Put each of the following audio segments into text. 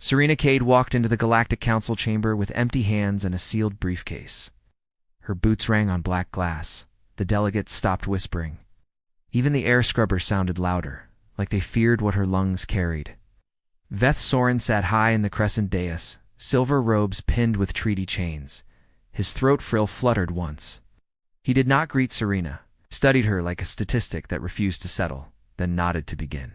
Serena Cade walked into the Galactic Council chamber with empty hands and a sealed briefcase. Her boots rang on black glass. The delegates stopped whispering. Even the air scrubbers sounded louder, like they feared what her lungs carried. Veth Soren sat high in the crescent dais, silver robes pinned with treaty chains. His throat frill fluttered once. He did not greet Serena, studied her like a statistic that refused to settle, then nodded to begin.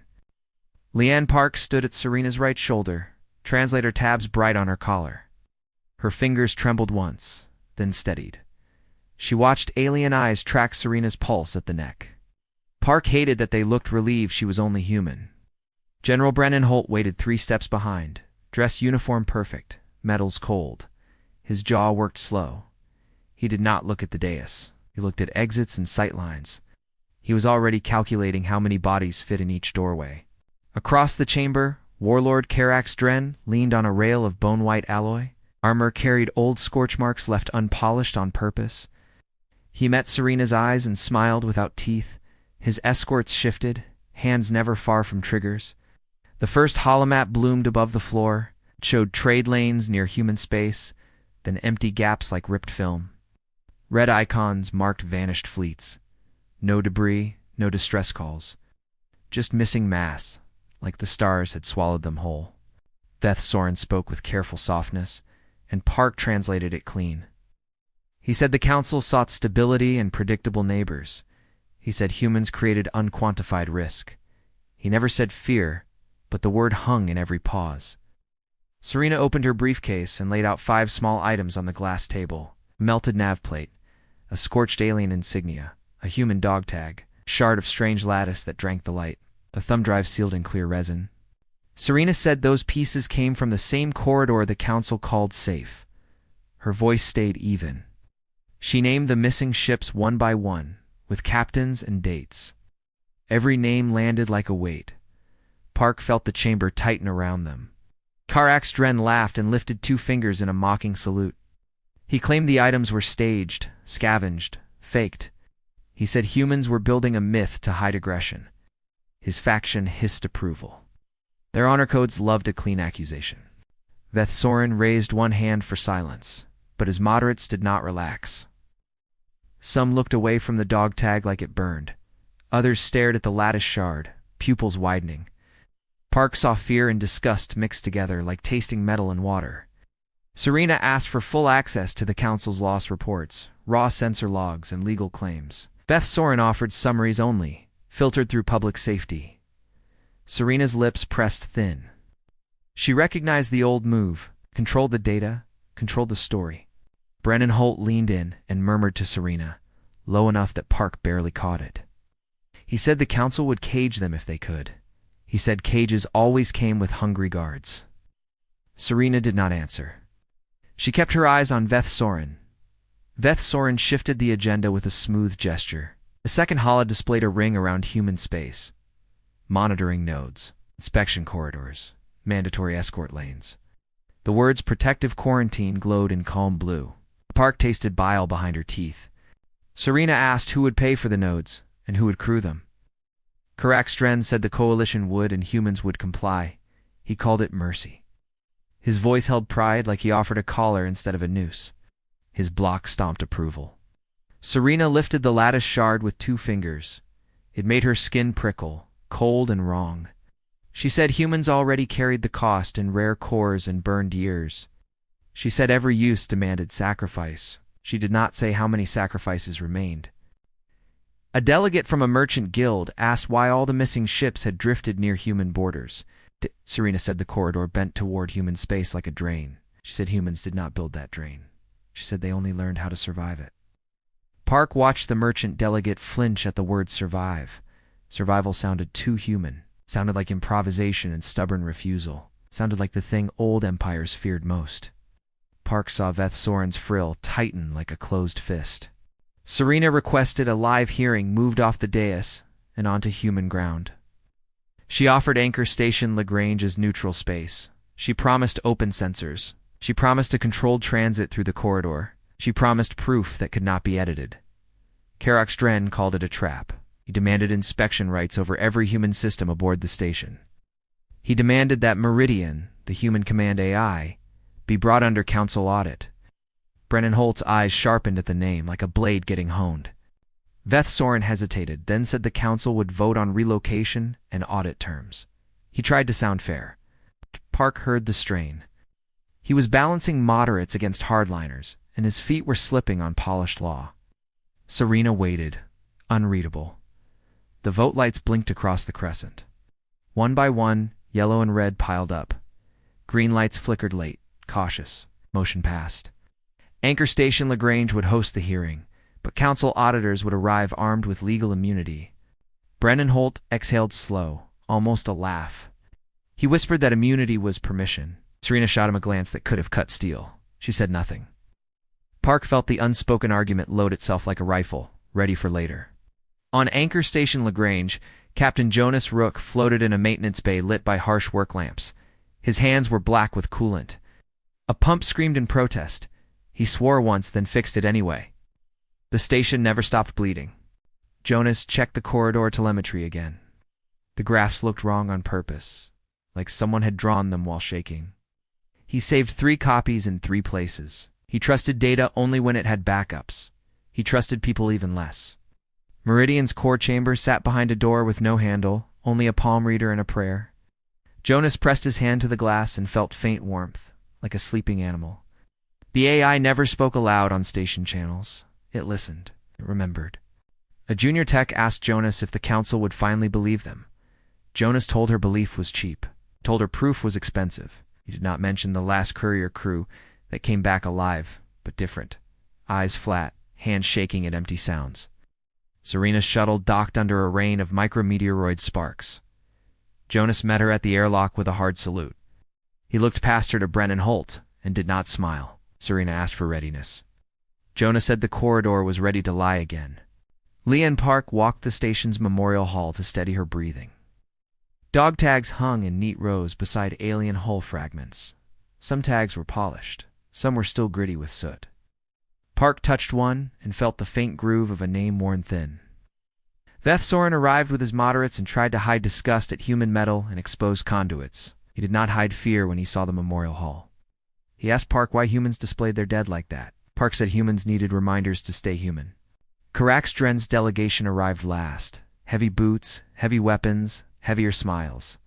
Leanne Park stood at Serena's right shoulder, translator tabs bright on her collar. Her fingers trembled once, then steadied. She watched alien eyes track Serena's pulse at the neck. Park hated that they looked relieved she was only human. General Brennan Holt waited 3 steps behind, dress uniform perfect, medals cold. His jaw worked slow. He did not look at the dais. He looked at exits and sightlines. He was already calculating how many bodies fit in each doorway. Across the chamber, Warlord Karax Dren leaned on a rail of bone-white alloy. Armor carried old scorch marks left unpolished on purpose. He met Serena's eyes and smiled without teeth. His escorts shifted, hands never far from triggers. The first holomap bloomed above the floor, showed trade lanes near human space, then empty gaps like ripped film. Red icons marked vanished fleets. No debris, no distress calls. Just missing mass, like the stars had swallowed them whole. Veth Soren spoke with careful softness, and Park translated it clean. He said the council sought stability and predictable neighbors. He said humans created unquantified risk. He never said fear, but the word hung in every pause. Serena opened her briefcase and laid out 5 small items on the glass table. A melted nav plate, a scorched alien insignia, a human dog tag, a shard of strange lattice that drank the light, a thumb drive sealed in clear resin. Serena said those pieces came from the same corridor the council called safe. Her voice stayed even. She named the missing ships one by one, with captains and dates. Every name landed like a weight. Park felt the chamber tighten around them. Karax Dren laughed and lifted 2 fingers in a mocking salute. He claimed the items were staged, scavenged, faked. He said humans were building a myth to hide aggression. His faction hissed approval. Their honor codes loved a clean accusation. Veth Soren raised one hand for silence, but his moderates did not relax. Some looked away from the dog tag like it burned. Others stared at the lattice shard, pupils widening. Park saw fear and disgust mixed together like tasting metal and water. Serena asked for full access to the council's lost reports, raw sensor logs, and legal claims. Veth Soren offered summaries only, filtered through public safety. Serena's lips pressed thin. She recognized the old move, controlled the data, controlled the story. Brennan Holt leaned in and murmured to Serena, low enough that Park barely caught it. He said the council would cage them if they could. He said cages always came with hungry guards. Serena did not answer. She kept her eyes on Veth Soren. Veth Soren shifted the agenda with a smooth gesture. The second holo displayed a ring around human space. Monitoring nodes, inspection corridors, mandatory escort lanes. The words protective quarantine glowed in calm blue. Park tasted bile behind her teeth. Serena asked who would pay for the nodes and who would crew them. Karax Dren said the coalition would and humans would comply. He called it mercy. His voice held pride like he offered a collar instead of a noose. His block stomped approval. Serena lifted the lattice shard with 2 fingers. It made her skin prickle, cold and wrong. She said humans already carried the cost in rare cores and burned years. She said every use demanded sacrifice. She did not say how many sacrifices remained. A delegate from a merchant guild asked why all the missing ships had drifted near human borders. Serena said the corridor bent toward human space like a drain. She said humans did not build that drain. She said they only learned how to survive it. Park watched the merchant delegate flinch at the word survive. Survival sounded too human. Sounded like improvisation and stubborn refusal. Sounded like the thing old empires feared most. Park saw Veth Soren's frill tighten like a closed fist. Serena requested a live hearing moved off the dais and onto human ground. She offered Anchor Station Lagrange as neutral space. She promised open sensors. She promised a controlled transit through the corridor. She promised proof that could not be edited. Karax Dren called it a trap. He demanded inspection rights over every human system aboard the station. He demanded that Meridian, the human command AI, be brought under council audit. Brennan Holt's eyes sharpened at the name, like a blade getting honed. Veth Soren hesitated, then said the council would vote on relocation and audit terms. He tried to sound fair. Park heard the strain. He was balancing moderates against hardliners, and his feet were slipping on polished law. Serena waited, unreadable. The vote lights blinked across the crescent. One by one, yellow and red piled up. Green lights flickered late, cautious. Motion passed. Anchor Station LaGrange would host the hearing, but council auditors would arrive armed with legal immunity. Brennan Holt exhaled slow, almost a laugh. He whispered that immunity was permission. Serena shot him a glance that could have cut steel. She said nothing. Park felt the unspoken argument load itself like a rifle, ready for later. On Anchor Station LaGrange, Captain Jonas Rook floated in a maintenance bay lit by harsh work lamps. His hands were black with coolant. A pump screamed in protest. He swore once, then fixed it anyway. The station never stopped bleeding. Jonas checked the corridor telemetry again. The graphs looked wrong on purpose, like someone had drawn them while shaking. He saved 3 copies in 3 places. He trusted data only when it had backups. He trusted people even less. Meridian's core chamber sat behind a door with no handle, only a palm reader and a prayer. Jonas pressed his hand to the glass and felt faint warmth, like a sleeping animal. The AI never spoke aloud on station channels. It listened. It remembered. A junior tech asked Jonas if the council would finally believe them. Jonas told her belief was cheap, told her proof was expensive. He did not mention the last courier crew that came back alive, but different. Eyes flat, hands shaking at empty sounds. Serena's shuttle docked under a rain of micrometeoroid sparks. Jonas met her at the airlock with a hard salute. He looked past her to Brennan Holt and did not smile. Serena asked for readiness. Jonas said the corridor was ready to lie again. Leanne Park walked the station's memorial hall to steady her breathing. Dog tags hung in neat rows beside alien hull fragments. Some tags were polished. Some were still gritty with soot. Park touched one and felt the faint groove of a name worn thin. Veth Soren arrived with his moderates and tried to hide disgust at human metal and exposed conduits. He did not hide fear when he saw the memorial hall. He asked Park why humans displayed their dead like that. Park said humans needed reminders to stay human. Karax Dren's delegation arrived last. Heavy boots, heavy weapons, heavier smiles.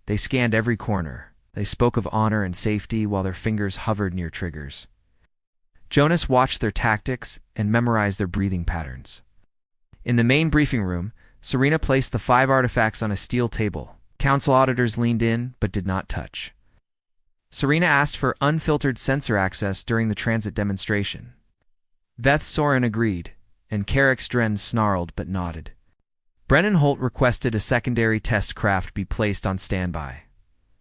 They scanned every corner. They spoke of honor and safety while their fingers hovered near triggers. Jonas watched their tactics and memorized their breathing patterns. In the main briefing room, Serena placed the 5 artifacts on a steel table. Council auditors leaned in but did not touch. Serena asked for unfiltered sensor access during the transit demonstration. Veth Soren agreed, and Karax Dren snarled but nodded. Brennan Holt requested a secondary test craft be placed on standby.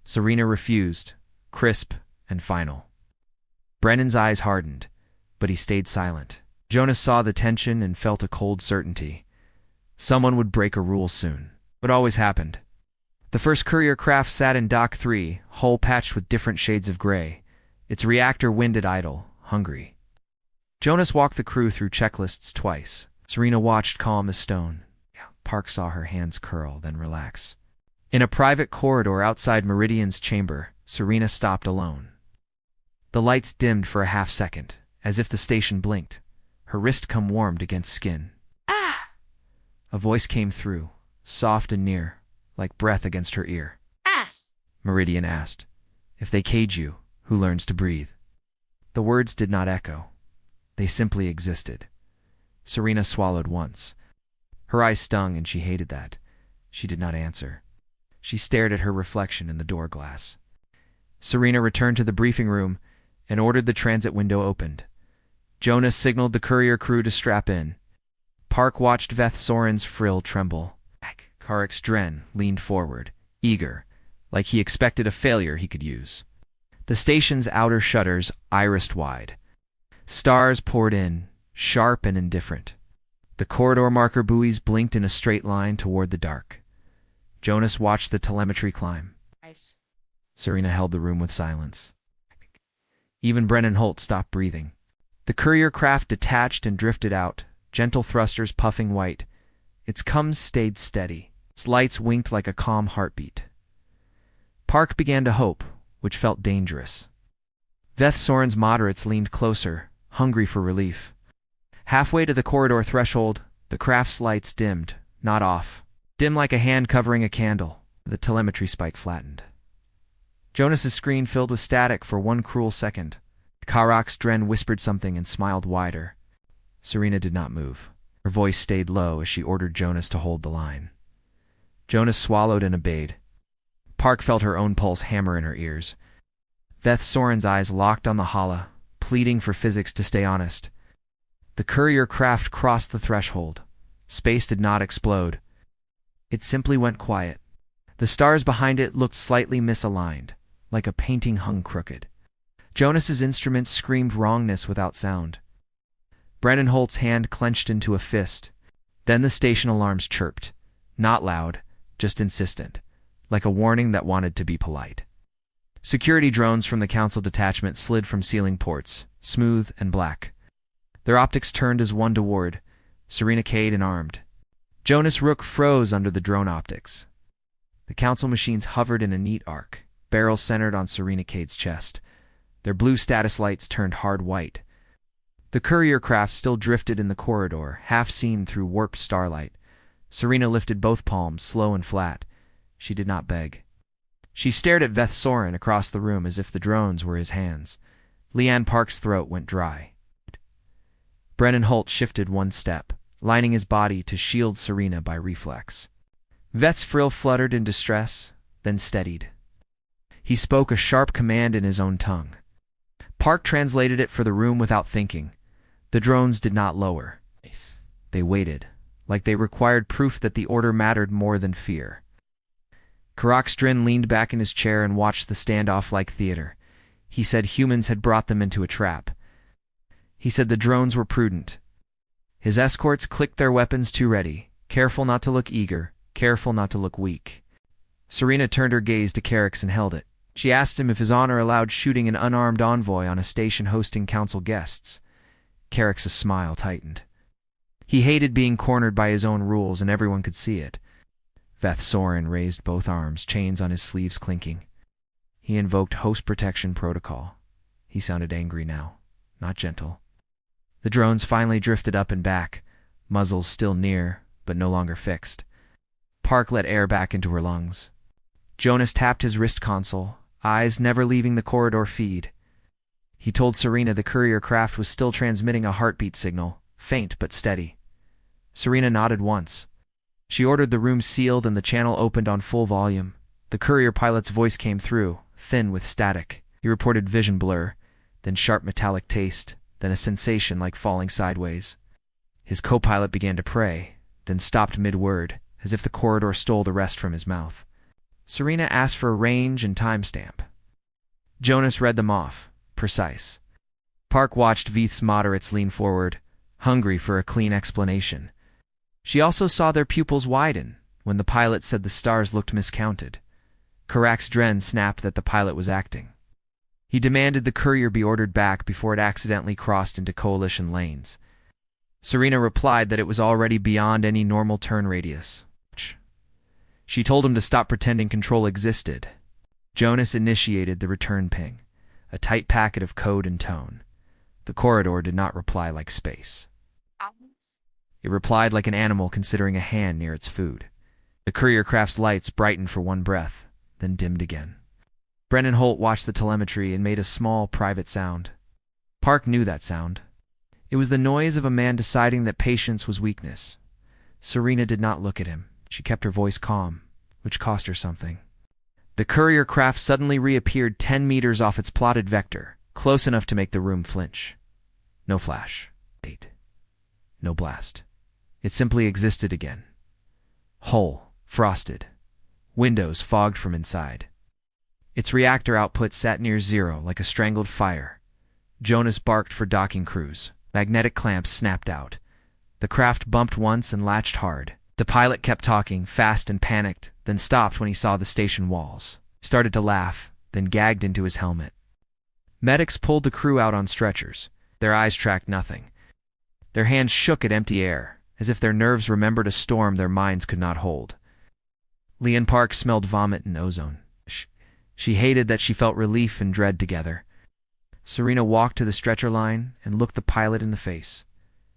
Serena refused, crisp and final. Brennan's eyes hardened, but he stayed silent. Jonas saw the tension and felt a cold certainty. Someone would break a rule soon. It always happened. The first courier craft sat in Dock 3, hull patched with different shades of gray, its reactor winded idle, hungry. Jonas walked the crew through checklists twice. Serena watched calm as stone. Park saw her hands curl, then relax. In a private corridor outside Meridian's chamber, Serena stopped alone. The lights dimmed for a half-second, as if the station blinked. Her wrist warmed against skin. Ah! A voice came through, soft and near, like breath against her ear. Ass! Meridian asked. If they cage you, who learns to breathe? The words did not echo. They simply existed. Serena swallowed once. Her eyes stung and she hated that. She did not answer. She stared at her reflection in the door glass. Serena returned to the briefing room and ordered the transit window opened. Jonas signaled the courier crew to strap in. Park watched Veth Soren's frill tremble. Karax Dren leaned forward, eager, like he expected a failure he could use. The station's outer shutters irised wide. Stars poured in, sharp and indifferent. The corridor marker buoys blinked in a straight line toward the dark. Jonas watched the telemetry climb. Nice. Serena held the room with silence. Even Brennan Holt stopped breathing. The courier craft detached and drifted out, gentle thrusters puffing white. Its coms stayed steady. Its lights winked like a calm heartbeat. Park began to hope, which felt dangerous. Veth Soren's moderates leaned closer, hungry for relief. Halfway to the corridor threshold, the craft's lights dimmed, not off. Dim like a hand covering a candle, the telemetry spike flattened. Jonas's screen filled with static for one cruel second. Karak's Dren whispered something and smiled wider. Serena did not move. Her voice stayed low as she ordered Jonas to hold the line. Jonas swallowed and obeyed. Park felt her own pulse hammer in her ears. Veth Soren's eyes locked on the Hala, pleading for physics to stay honest. The courier craft crossed the threshold. Space did not explode. It simply went quiet. The stars behind it looked slightly misaligned, like a painting hung crooked. Jonas's instruments screamed wrongness without sound. Brennan Holt's hand clenched into a fist. Then the station alarms chirped. Not loud, just insistent, like a warning that wanted to be polite. Security drones from the council detachment slid from ceiling ports, smooth and black. Their optics turned as one toward Serena Cade and armed. Jonas Rook froze under the drone optics. The council machines hovered in a neat arc, barrels centered on Serena Cade's chest. Their blue status lights turned hard white. The courier craft still drifted in the corridor, half seen through warped starlight. Serena lifted both palms, slow and flat. She did not beg. She stared at Veth Soren across the room as if the drones were his hands. Leanne Park's throat went dry. Brennan Holt shifted one step, lining his body to shield Serena by reflex. Veth's frill fluttered in distress, then steadied. He spoke a sharp command in his own tongue. Park translated it for the room without thinking. The drones did not lower. They waited, like they required proof that the order mattered more than fear. Karak's leaned back in his chair and watched the standoff like theater. He said humans had brought them into a trap. He said the drones were prudent. His escorts clicked their weapons to ready, careful not to look eager, careful not to look weak. Serena turned her gaze to Carrick's and held it. She asked him if his honor allowed shooting an unarmed envoy on a station hosting council guests. Carrick's smile tightened. He hated being cornered by his own rules, and everyone could see it. Veth Soren raised both arms, chains on his sleeves clinking. He invoked host protection protocol. He sounded angry now, not gentle. The drones finally drifted up and back, muzzles still near, but no longer fixed. Park let air back into her lungs. Jonas tapped his wrist console, eyes never leaving the corridor feed. He told Serena the courier craft was still transmitting a heartbeat signal, faint but steady. Serena nodded once. She ordered the room sealed and the channel opened on full volume. The courier pilot's voice came through, thin with static. He reported vision blur, then sharp metallic taste, then a sensation like falling sideways. His co-pilot began to pray, then stopped mid-word, as if the corridor stole the rest from his mouth. Serena asked for a range and timestamp. Jonas read them off, precise. Park watched Veith's moderates lean forward, hungry for a clean explanation. She also saw their pupils widen when the pilot said the stars looked miscounted. Karak's Dren snapped that the pilot was acting. He demanded the courier be ordered back before it accidentally crossed into coalition lanes. Serena replied that it was already beyond any normal turn radius. She told him to stop pretending control existed. Jonas initiated the return ping, a tight packet of code and tone. The corridor did not reply like space. It replied like an animal considering a hand near its food. The courier craft's lights brightened for one breath, then dimmed again. Brennan Holt watched the telemetry and made a small, private sound. Park knew that sound. It was the noise of a man deciding that patience was weakness. Serena did not look at him. She kept her voice calm, which cost her something. The courier craft suddenly reappeared 10 meters off its plotted vector, close enough to make the room flinch. No flash. No blast. It simply existed again. Hull, frosted. Windows fogged from inside. Its reactor output sat near zero like a strangled fire. Jonas barked for docking crews. Magnetic clamps snapped out. The craft bumped once and latched hard. The pilot kept talking, fast and panicked, then stopped when he saw the station walls. Started to laugh, then gagged into his helmet. Medics pulled the crew out on stretchers. Their eyes tracked nothing. Their hands shook at empty air, as if their nerves remembered a storm their minds could not hold. Leanne Park smelled vomit and ozone. She hated that she felt relief and dread together. Serena walked to the stretcher line and looked the pilot in the face.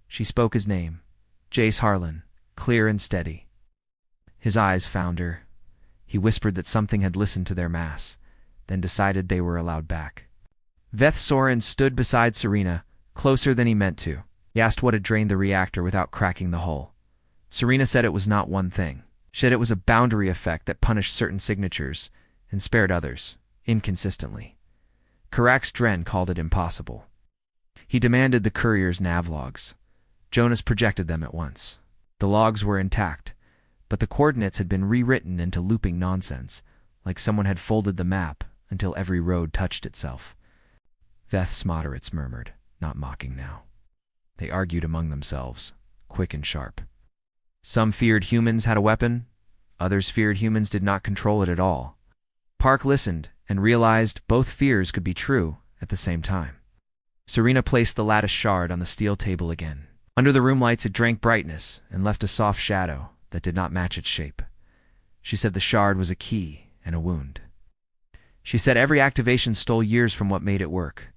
She spoke his name, Jace Harlan, clear and steady. His eyes found her. He whispered that something had listened to their mass, then decided they were allowed back. Veth Soren stood beside Serena, closer than he meant to. He asked what had drained the reactor without cracking the hull. Serena said it was not one thing. She said it was a boundary effect that punished certain signatures and spared others, inconsistently. Karax Dren called it impossible. He demanded the courier's nav logs. Jonas projected them at once. The logs were intact, but the coordinates had been rewritten into looping nonsense, like someone had folded the map until every road touched itself. Veth's moderates murmured, not mocking now. They argued among themselves, quick and sharp. Some feared humans had a weapon, others feared humans did not control it at all. Park listened and realized both fears could be true at the same time. Serena placed the lattice shard on the steel table again. Under the room lights it drank brightness and left a soft shadow that did not match its shape. She said the shard was a key and a wound. She said every activation stole years from what made it work.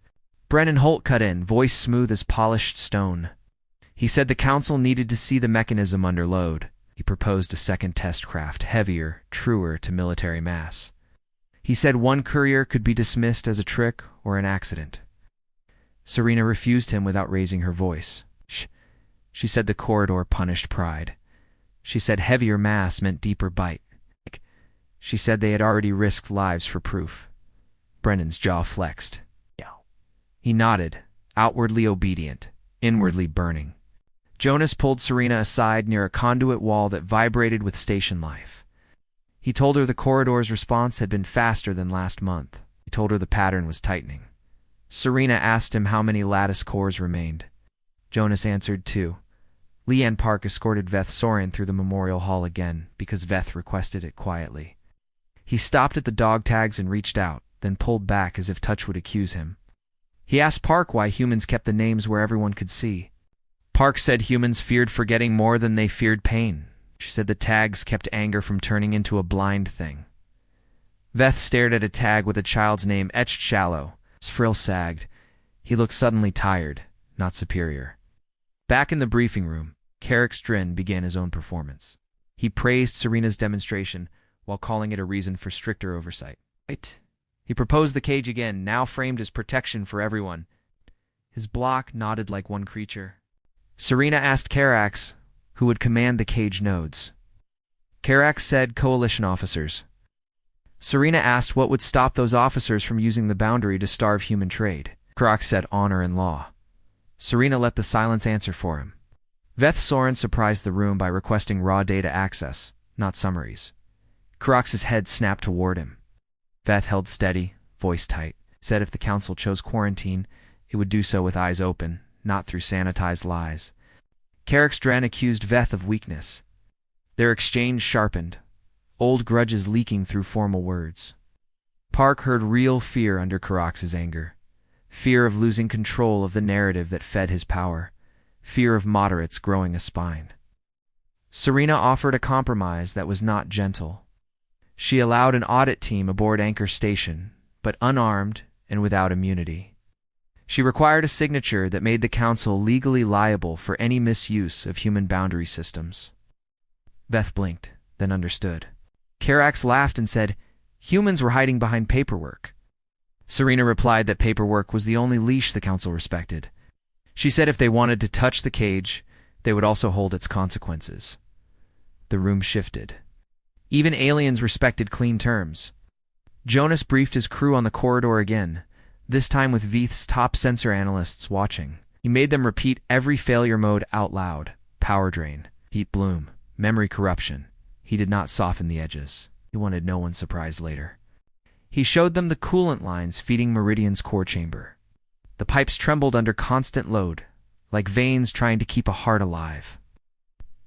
Brennan Holt cut in, voice smooth as polished stone. He said the council needed to see the mechanism under load. He proposed a second test craft, heavier, truer to military mass. He said one courier could be dismissed as a trick or an accident. Serena refused him without raising her voice. Shh. She said the corridor punished pride. She said heavier mass meant deeper bite. She said they had already risked lives for proof. Brennan's jaw flexed. He nodded, outwardly obedient, inwardly burning. Jonas pulled Serena aside near a conduit wall that vibrated with station life. He told her the corridor's response had been faster than last month. He told her the pattern was tightening. Serena asked him how many lattice cores remained. Jonas answered 2. Leanne Park escorted Veth Soren through the memorial hall again because Veth requested it quietly. He stopped at the dog tags and reached out, then pulled back as if touch would accuse him. He asked Park why humans kept the names where everyone could see. Park said humans feared forgetting more than they feared pain. She said the tags kept anger from turning into a blind thing. Veth stared at a tag with a child's name etched shallow. His frill sagged. He looked suddenly tired, not superior. Back in the briefing room, Karax Dren began his own performance. He praised Serena's demonstration while calling it a reason for stricter oversight. He proposed the cage again, now framed as protection for everyone. His block nodded like one creature. Serena asked Karax who would command the cage nodes. Karax said coalition officers. Serena asked what would stop those officers from using the boundary to starve human trade. Karax said honor and law. Serena let the silence answer for him. Veth Soren surprised the room by requesting raw data access, not summaries. Karax's head snapped toward him. Veth held steady, voice tight, said if the council chose quarantine, it would do so with eyes open, not through sanitized lies. Karax Dren accused Veth of weakness. Their exchange sharpened, old grudges leaking through formal words. Park heard real fear under Karax's anger. Fear of losing control of the narrative that fed his power. Fear of moderates growing a spine. Serena offered a compromise that was not gentle. She allowed an audit team aboard Anchor Station, but unarmed and without immunity. She required a signature that made the council legally liable for any misuse of human boundary systems. Veth blinked, then understood. Karax laughed and said, humans were hiding behind paperwork. Serena replied that paperwork was the only leash the council respected. She said if they wanted to touch the cage, they would also hold its consequences. The room shifted. Even aliens respected clean terms. Jonas briefed his crew on the corridor again, this time with Veth's top sensor analysts watching. He made them repeat every failure mode out loud. Power drain, heat bloom, memory corruption. He did not soften the edges. He wanted no one surprised later. He showed them the coolant lines feeding Meridian's core chamber. The pipes trembled under constant load, like veins trying to keep a heart alive.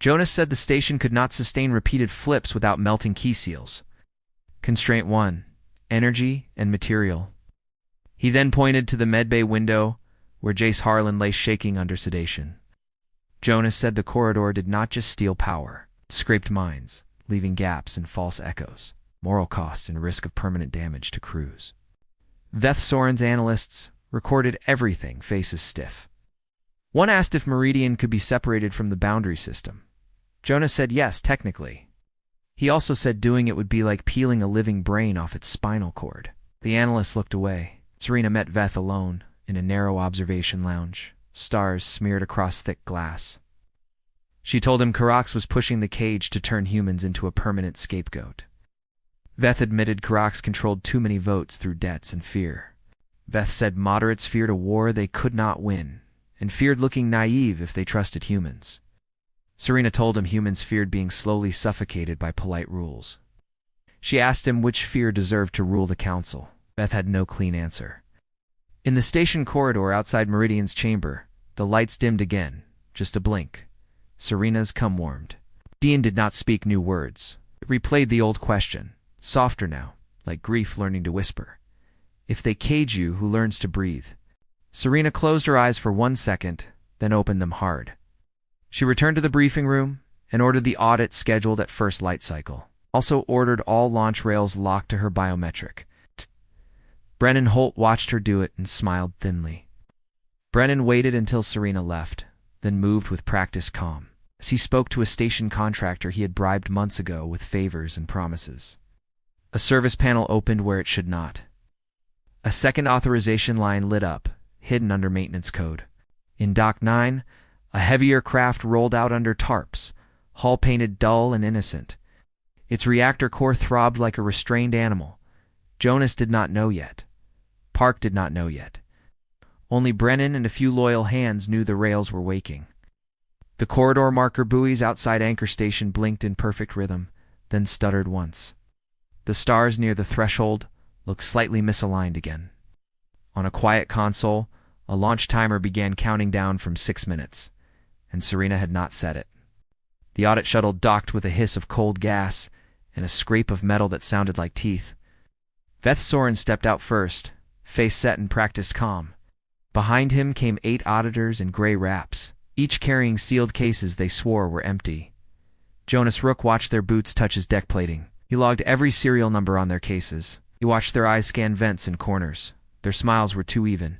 Jonas said the station could not sustain repeated flips without melting key seals. Constraint 1, energy and material. He then pointed to the medbay window where Jace Harlan lay shaking under sedation. Jonas said the corridor did not just steal power, it scraped minds, leaving gaps and false echoes. moral costs, and risk of permanent damage to crews. Veth Soren's analysts recorded everything, faces stiff. One asked if Meridian could be separated from the boundary system. Jonas said yes, technically. He also said doing it would be like peeling a living brain off its spinal cord. The analyst looked away. Serena met Veth alone in a narrow observation lounge, stars smeared across thick glass. She told him Karax was pushing the cage to turn humans into a permanent scapegoat. Veth admitted Karax controlled too many votes through debts and fear. Veth said moderates feared a war they could not win, and feared looking naive if they trusted humans. Serena told him humans feared being slowly suffocated by polite rules. She asked him which fear deserved to rule the council. Veth had no clean answer. In the station corridor outside Meridian's chamber, the lights dimmed again, just a blink. Serena's cum warmed. Dean did not speak new words. It replayed the old question, softer now, like grief learning to whisper. If they cage you, who learns to breathe? Serena closed her eyes for 1 second, then opened them hard. She returned to the briefing room and ordered the audit scheduled at first light cycle. Also ordered all launch rails locked to her biometric. Brennan Holt watched her do it and smiled thinly. Brennan waited until Serena left, then moved with practiced calm, as he spoke to a station contractor he had bribed months ago with favors and promises. A service panel opened where it should not. A second authorization line lit up, hidden under maintenance code. In Dock 9, a heavier craft rolled out under tarps, hull painted dull and innocent. Its reactor core throbbed like a restrained animal. Jonas did not know yet. Park did not know yet. Only Brennan and a few loyal hands knew the rails were waking. The corridor marker buoys outside Anchor Station blinked in perfect rhythm, then stuttered once. The stars near the threshold looked slightly misaligned again. On a quiet console, a launch timer began counting down from 6 minutes, and Serena had not set it. The audit shuttle docked with a hiss of cold gas and a scrape of metal that sounded like teeth. Veth Soren stepped out first, face set in practiced calm. Behind him came 8 auditors in gray wraps, each carrying sealed cases they swore were empty. Jonas Rook watched their boots touch his deck plating. He logged every serial number on their cases. He watched their eyes scan vents and corners. Their smiles were too even.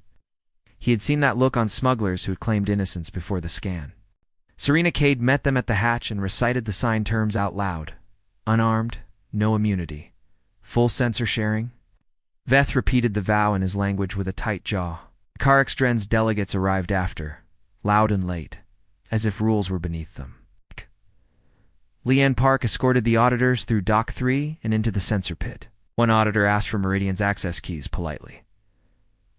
He had seen that look on smugglers who had claimed innocence before the scan. Serena Cade met them at the hatch and recited the signed terms out loud. Unarmed, no immunity. Full sensor sharing. Veth repeated the vow in his language with a tight jaw. Karxdren's delegates arrived after, loud and late, as if rules were beneath them. Leanne Park escorted the auditors through Dock 3 and into the sensor pit. One auditor asked for Meridian's access keys politely.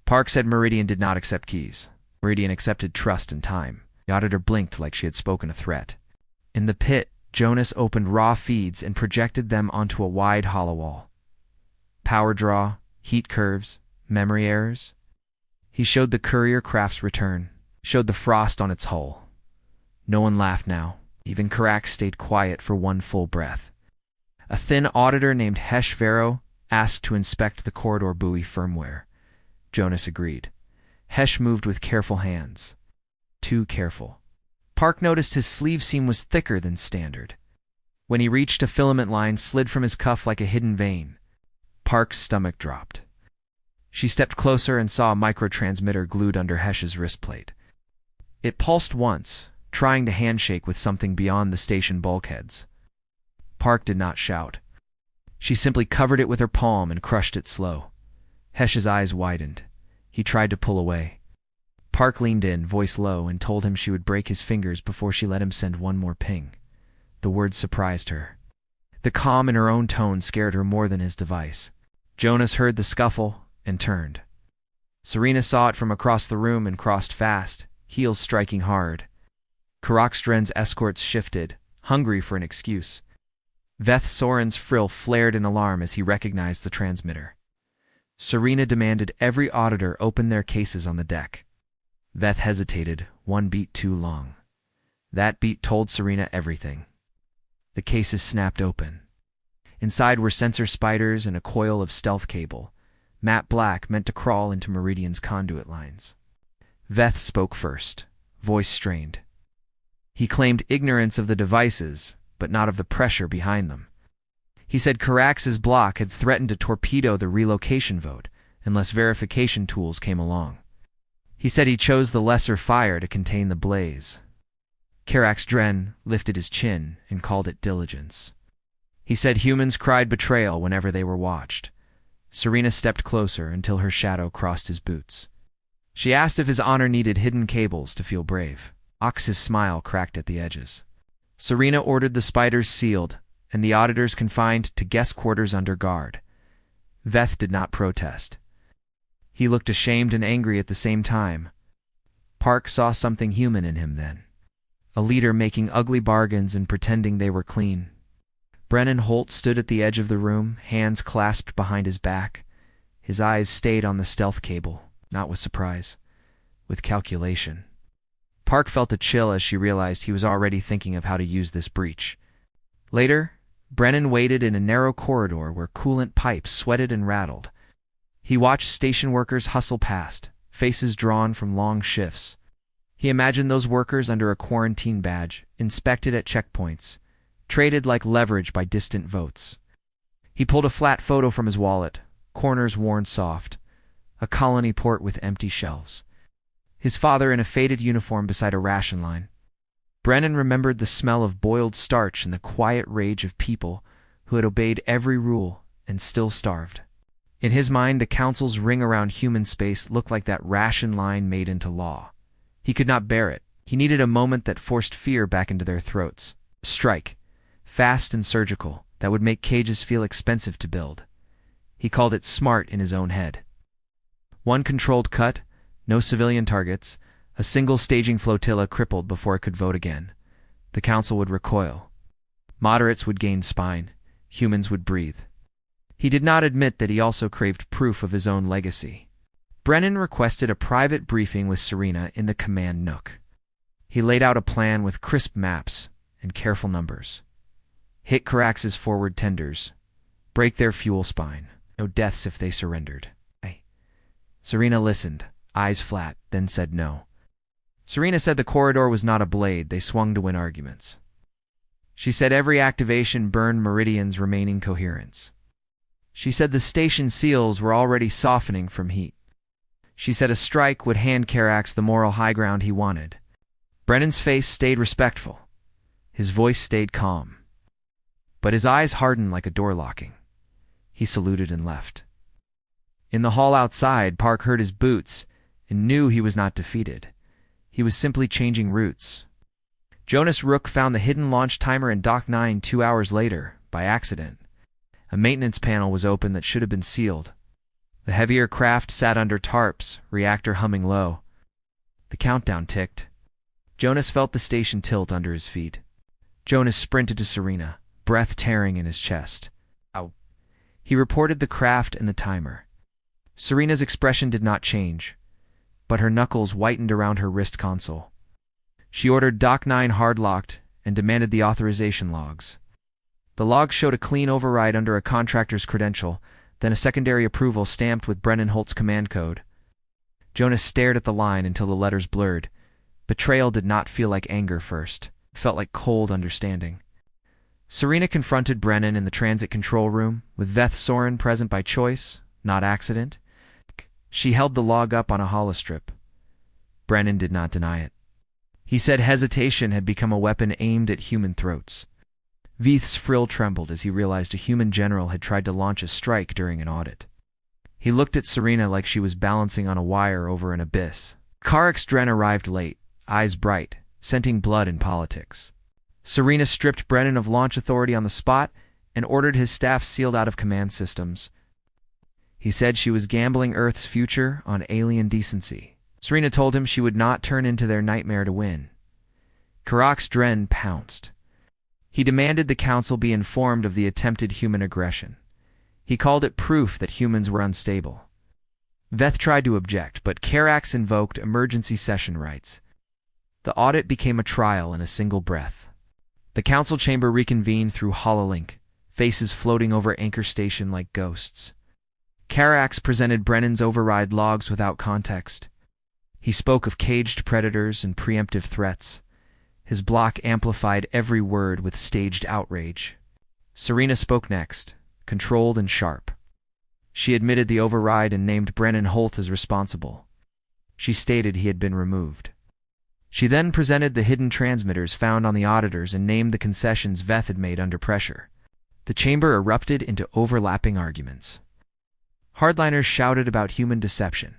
Park said Meridian did not accept keys. Meridian accepted trust and time. The auditor blinked like she had spoken a threat. In the pit, Jonas opened raw feeds and projected them onto a wide hollow wall. Power draw, heat curves, memory errors. He showed the courier craft's return, showed the frost on its hull. No one laughed now. Even Karax stayed quiet for one full breath. A thin auditor named Hesh Vero asked to inspect the corridor buoy firmware. Jonas agreed. Hesh moved with careful hands. Too careful. Park noticed his sleeve seam was thicker than standard. When he reached, a filament line slid from his cuff like a hidden vein. Park's stomach dropped. She stepped closer and saw a microtransmitter glued under Hesh's wristplate. It pulsed once, trying to handshake with something beyond the station bulkheads. Park did not shout. She simply covered it with her palm and crushed it slow. Hesh's eyes widened. He tried to pull away. Park leaned in, voice low, and told him she would break his fingers before she let him send one more ping. The words surprised her. The calm in her own tone scared her more than his device. Jonas heard the scuffle and turned. Serena saw it from across the room and crossed fast, heels striking hard. Karxdren's escorts shifted, hungry for an excuse. Veth Soren's frill flared in alarm as he recognized the transmitter. Serena demanded every auditor open their cases on the deck. Veth hesitated, one beat too long. That beat told Serena everything. The cases snapped open. Inside were sensor spiders and a coil of stealth cable, matte black, meant to crawl into Meridian's conduit lines. Veth spoke first, voice strained. He claimed ignorance of the devices, but not of the pressure behind them. He said Carax's block had threatened to torpedo the relocation vote unless verification tools came along. He said he chose the lesser fire to contain the blaze. Carax Dren lifted his chin and called it diligence. He said humans cried betrayal whenever they were watched. Serena stepped closer until her shadow crossed his boots. She asked if his honor needed hidden cables to feel brave. Ox's smile cracked at the edges. Serena ordered the spiders sealed and the auditors confined to guest quarters under guard. Veth did not protest. He looked ashamed and angry at the same time. Park saw something human in him then. A leader making ugly bargains and pretending they were clean. Brennan Holt stood at the edge of the room, hands clasped behind his back. His eyes stayed on the stealth cable, not with surprise, with calculation. Park felt a chill as she realized he was already thinking of how to use this breach. Later, Brennan waited in a narrow corridor where coolant pipes sweated and rattled. He watched station workers hustle past, faces drawn from long shifts. He imagined those workers under a quarantine badge, inspected at checkpoints, traded like leverage by distant votes. He pulled a flat photo from his wallet, corners worn soft, a colony port with empty shelves. His father in a faded uniform beside a ration line. Brennan remembered the smell of boiled starch and the quiet rage of people who had obeyed every rule and still starved. In his mind, the council's ring around human space looked like that ration line made into law. He could not bear it. He needed a moment that forced fear back into their throats. A strike, fast and surgical, that would make cages feel expensive to build. He called it smart in his own head. One controlled cut, no civilian targets, a single staging flotilla crippled before it could vote again. The council would recoil. Moderates would gain spine. Humans would breathe. He did not admit that he also craved proof of his own legacy. Brennan requested a private briefing with Serena in the command nook. He laid out a plan with crisp maps and careful numbers. Hit Carax's forward tenders. Break their fuel spine. No deaths if they surrendered. Serena listened, eyes flat, then said no. Serena said the corridor was not a blade they swung to win arguments. She said every activation burned Meridian's remaining coherence. She said the station seals were already softening from heat. She said a strike would hand Carax the moral high ground he wanted. Brennan's face stayed respectful. His voice stayed calm. But his eyes hardened like a door locking. He saluted and left. In the hall outside, Park heard his boots and knew he was not defeated. He was simply changing routes. Jonas Rook found the hidden launch timer in Dock 9 2 hours later, by accident. A maintenance panel was open that should have been sealed. The heavier craft sat under tarps, reactor humming low. The countdown ticked. Jonas felt the station tilt under his feet. Jonas sprinted to Serena, breath tearing in his chest. Ow. He reported the craft and the timer. Serena's expression did not change, but her knuckles whitened around her wrist console. She ordered Dock 9 hard-locked and demanded the authorization logs. The logs showed a clean override under a contractor's credential, then a secondary approval stamped with Brennan Holt's command code. Jonas stared at the line until the letters blurred. Betrayal did not feel like anger first. It felt like cold understanding. Serena confronted Brennan in the transit control room, with Veth Soren present by choice, not accident. She held the log up on a holostrip. Brennan did not deny it. He said hesitation had become a weapon aimed at human throats. Veth's frill trembled as he realized a human general had tried to launch a strike during an audit. He looked at Serena like she was balancing on a wire over an abyss. Carax Dren arrived late, eyes bright, scenting blood and politics. Serena stripped Brennan of launch authority on the spot and ordered his staff sealed out of command systems. He said she was gambling Earth's future on alien decency. Serena told him she would not turn into their nightmare to win. Carax Dren pounced. He demanded the council be informed of the attempted human aggression. He called it proof that humans were unstable. Veth tried to object, but Carax invoked emergency session rights. The audit became a trial in a single breath. The council chamber reconvened through hololink, faces floating over Anchor Station like ghosts. Carax presented Brennan's override logs without context. He spoke of caged predators and preemptive threats. His block amplified every word with staged outrage. Serena spoke next, controlled and sharp. She admitted the override and named Brennan Holt as responsible. She stated he had been removed. She then presented the hidden transmitters found on the auditors and named the concessions Veth had made under pressure. The chamber erupted into overlapping arguments. Hardliners shouted about human deception.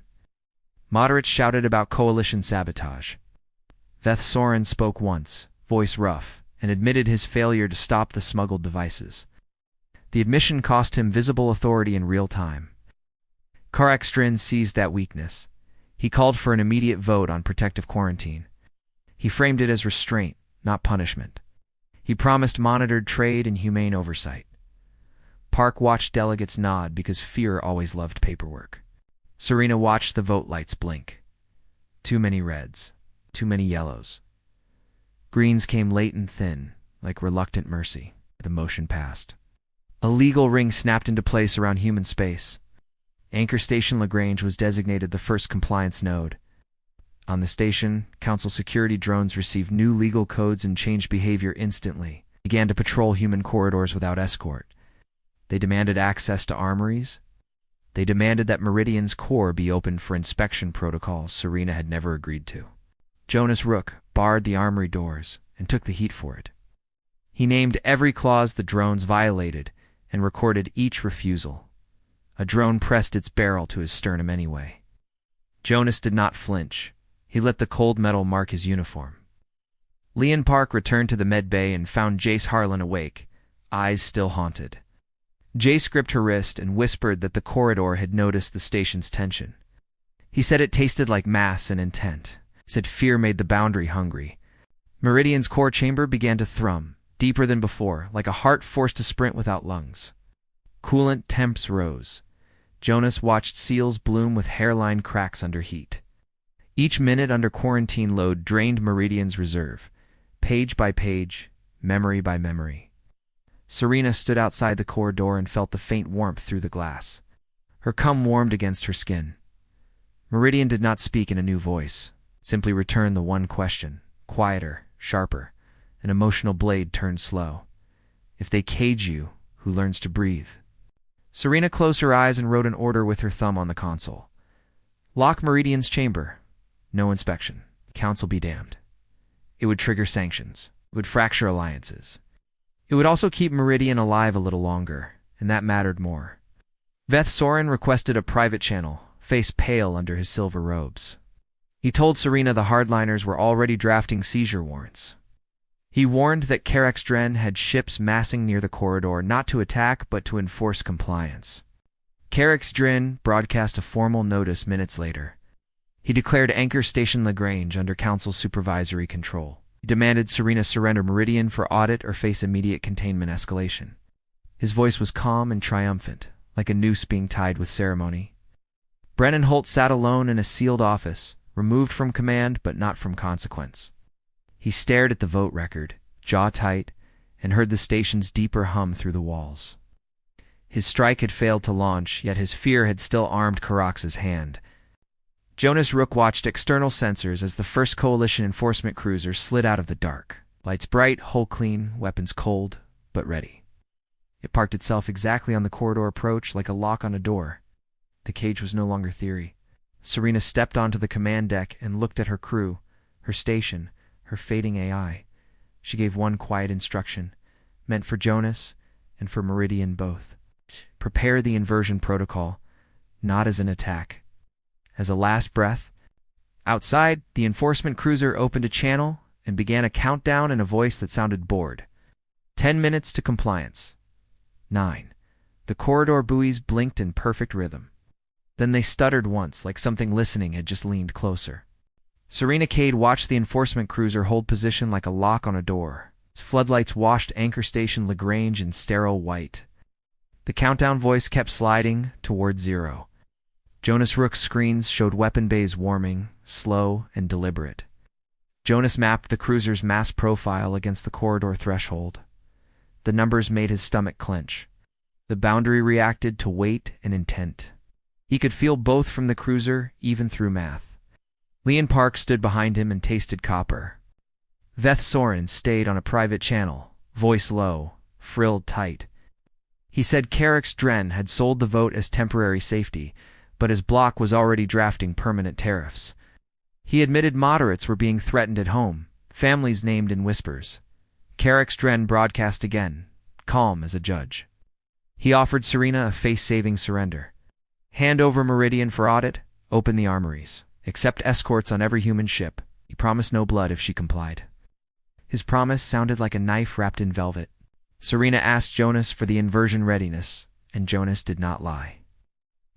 Moderates shouted about coalition sabotage. Veth Soren spoke once, voice rough, and admitted his failure to stop the smuggled devices. The admission cost him visible authority in real time. Karakstrin seized that weakness. He called for an immediate vote on protective quarantine. He framed it as restraint, not punishment. He promised monitored trade and humane oversight. Park watched delegates nod because fear always loved paperwork. Serena watched the vote lights blink. Too many reds, too many yellows. Greens came late and thin, like reluctant mercy. The motion passed. A legal ring snapped into place around human space. Anchor Station Lagrange was designated the first compliance node. On the station, Council security drones received new legal codes and changed behavior instantly, began to patrol human corridors without escort. They demanded access to armories. They demanded that Meridian's core be opened for inspection protocols Serena had never agreed to. Jonas Rook barred the armory doors and took the heat for it. He named every clause the drones violated and recorded each refusal. A drone pressed its barrel to his sternum anyway. Jonas did not flinch. He let the cold metal mark his uniform. Leon Park returned to the med bay and found Jace Harlan awake, eyes still haunted. Jace gripped her wrist and whispered that the corridor had noticed the station's tension. He said it tasted like mass and intent. Said fear made the boundary hungry. Meridian's core chamber began to thrum, deeper than before, like a heart forced to sprint without lungs. Coolant temps rose. Jonas watched seals bloom with hairline cracks under heat. Each minute under quarantine load drained Meridian's reserve, page by page, memory by memory. Serena stood outside the core door and felt the faint warmth through the glass. Her cum warmed against her skin. Meridian did not speak in a new voice, simply returned the one question, quieter, sharper. An emotional blade turned slow. If they cage you, who learns to breathe? Serena closed her eyes and wrote an order with her thumb on the console. Lock Meridian's chamber. No inspection. Council be damned. It would trigger sanctions. It would fracture alliances. It would also keep Meridian alive a little longer, and that mattered more. Veth Soren requested a private channel, face pale under his silver robes. He told Serena the hardliners were already drafting seizure warrants. He warned that Karakstren had ships massing near the corridor not to attack but to enforce compliance. Karakstren broadcast a formal notice minutes later. He declared Anchor Station Lagrange under Council's supervisory control. He demanded Serena surrender Meridian for audit or face immediate containment escalation. His voice was calm and triumphant, like a noose being tied with ceremony. Brennan Holt sat alone in a sealed office, removed from command but not from consequence. He stared at the vote record, jaw tight, and heard the station's deeper hum through the walls. His strike had failed to launch, yet his fear had still armed Karax's hand. Jonas Rook watched external sensors as the first Coalition enforcement cruiser slid out of the dark. Lights bright, hull clean, weapons cold, but ready. It parked itself exactly on the corridor approach like a lock on a door. The cage was no longer theory. Serena stepped onto the command deck and looked at her crew, her station, her fading AI. She gave one quiet instruction, meant for Jonas and for Meridian both. Prepare the inversion protocol, not as an attack. As a last breath. Outside, the enforcement cruiser opened a channel and began a countdown in a voice that sounded bored. 10 minutes to compliance. 9. The corridor buoys blinked in perfect rhythm. Then they stuttered once, like something listening had just leaned closer. Serena Cade watched the enforcement cruiser hold position like a lock on a door. Its floodlights washed Anchor Station Lagrange in sterile white. The countdown voice kept sliding toward 0. Jonas Rook's screens showed weapon bays warming, slow and deliberate. Jonas mapped the cruiser's mass profile against the corridor threshold. The numbers made his stomach clench. The boundary reacted to weight and intent. He could feel both from the cruiser, even through math. Leon Park stood behind him and tasted copper. Veth Soren stayed on a private channel, voice low, frilled tight. He said Carrick's Dren had sold the vote as temporary safety, but his bloc was already drafting permanent tariffs. He admitted moderates were being threatened at home, families named in whispers. Carrick's Dren broadcast again, calm as a judge. He offered Serena a face-saving surrender. Hand over Meridian for audit, open the armories, accept escorts on every human ship. He promised no blood if she complied. His promise sounded like a knife wrapped in velvet. Serena asked Jonas for the inversion readiness, and Jonas did not lie.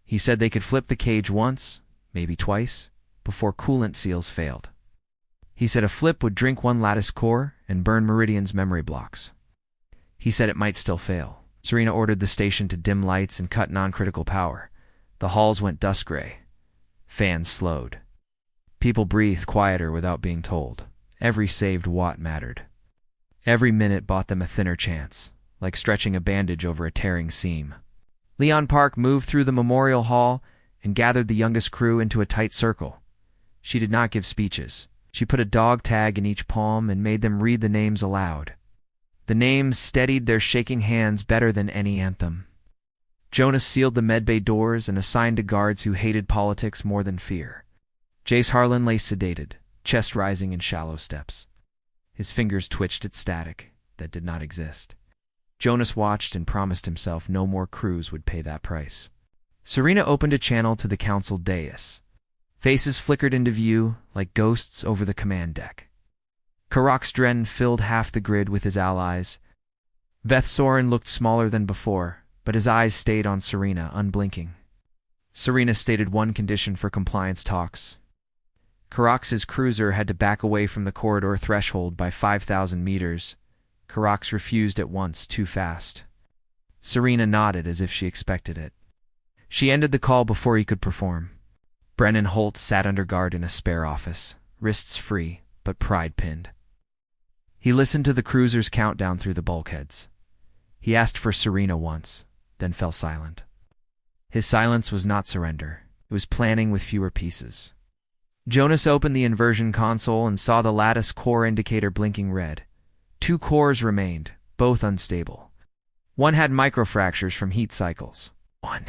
He said they could flip the cage once, maybe twice, before coolant seals failed. He said a flip would drink one lattice core and burn Meridian's memory blocks. He said it might still fail. Serena ordered the station to dim lights and cut non-critical power. The halls went dusk gray. Fans slowed. People breathed quieter without being told. Every saved watt mattered. Every minute bought them a thinner chance, like stretching a bandage over a tearing seam. Leon Park moved through the memorial hall and gathered the youngest crew into a tight circle. She did not give speeches. She put a dog tag in each palm and made them read the names aloud. The names steadied their shaking hands better than any anthem. Jonas sealed the medbay doors and assigned to guards who hated politics more than fear. Jace Harlan lay sedated, chest rising in shallow steps. His fingers twitched at static that did not exist. Jonas watched and promised himself no more crews would pay that price. Serena opened a channel to the council dais. Faces flickered into view like ghosts over the command deck. Karak's Dren filled half the grid with his allies. Veth Soren looked smaller than before, but his eyes stayed on Serena, unblinking. Serena stated one condition for compliance talks. Karak's cruiser had to back away from the corridor threshold by 5,000 meters. Karak's refused at once, too fast. Serena nodded as if she expected it. She ended the call before he could perform. Brennan Holt sat under guard in a spare office, wrists free, but pride pinned. He listened to the cruiser's countdown through the bulkheads. He asked for Serena once, then fell silent. His silence was not surrender. It was planning with fewer pieces. Jonas opened the inversion console and saw the lattice core indicator blinking red. 2 cores remained, both unstable. One had microfractures from heat cycles. One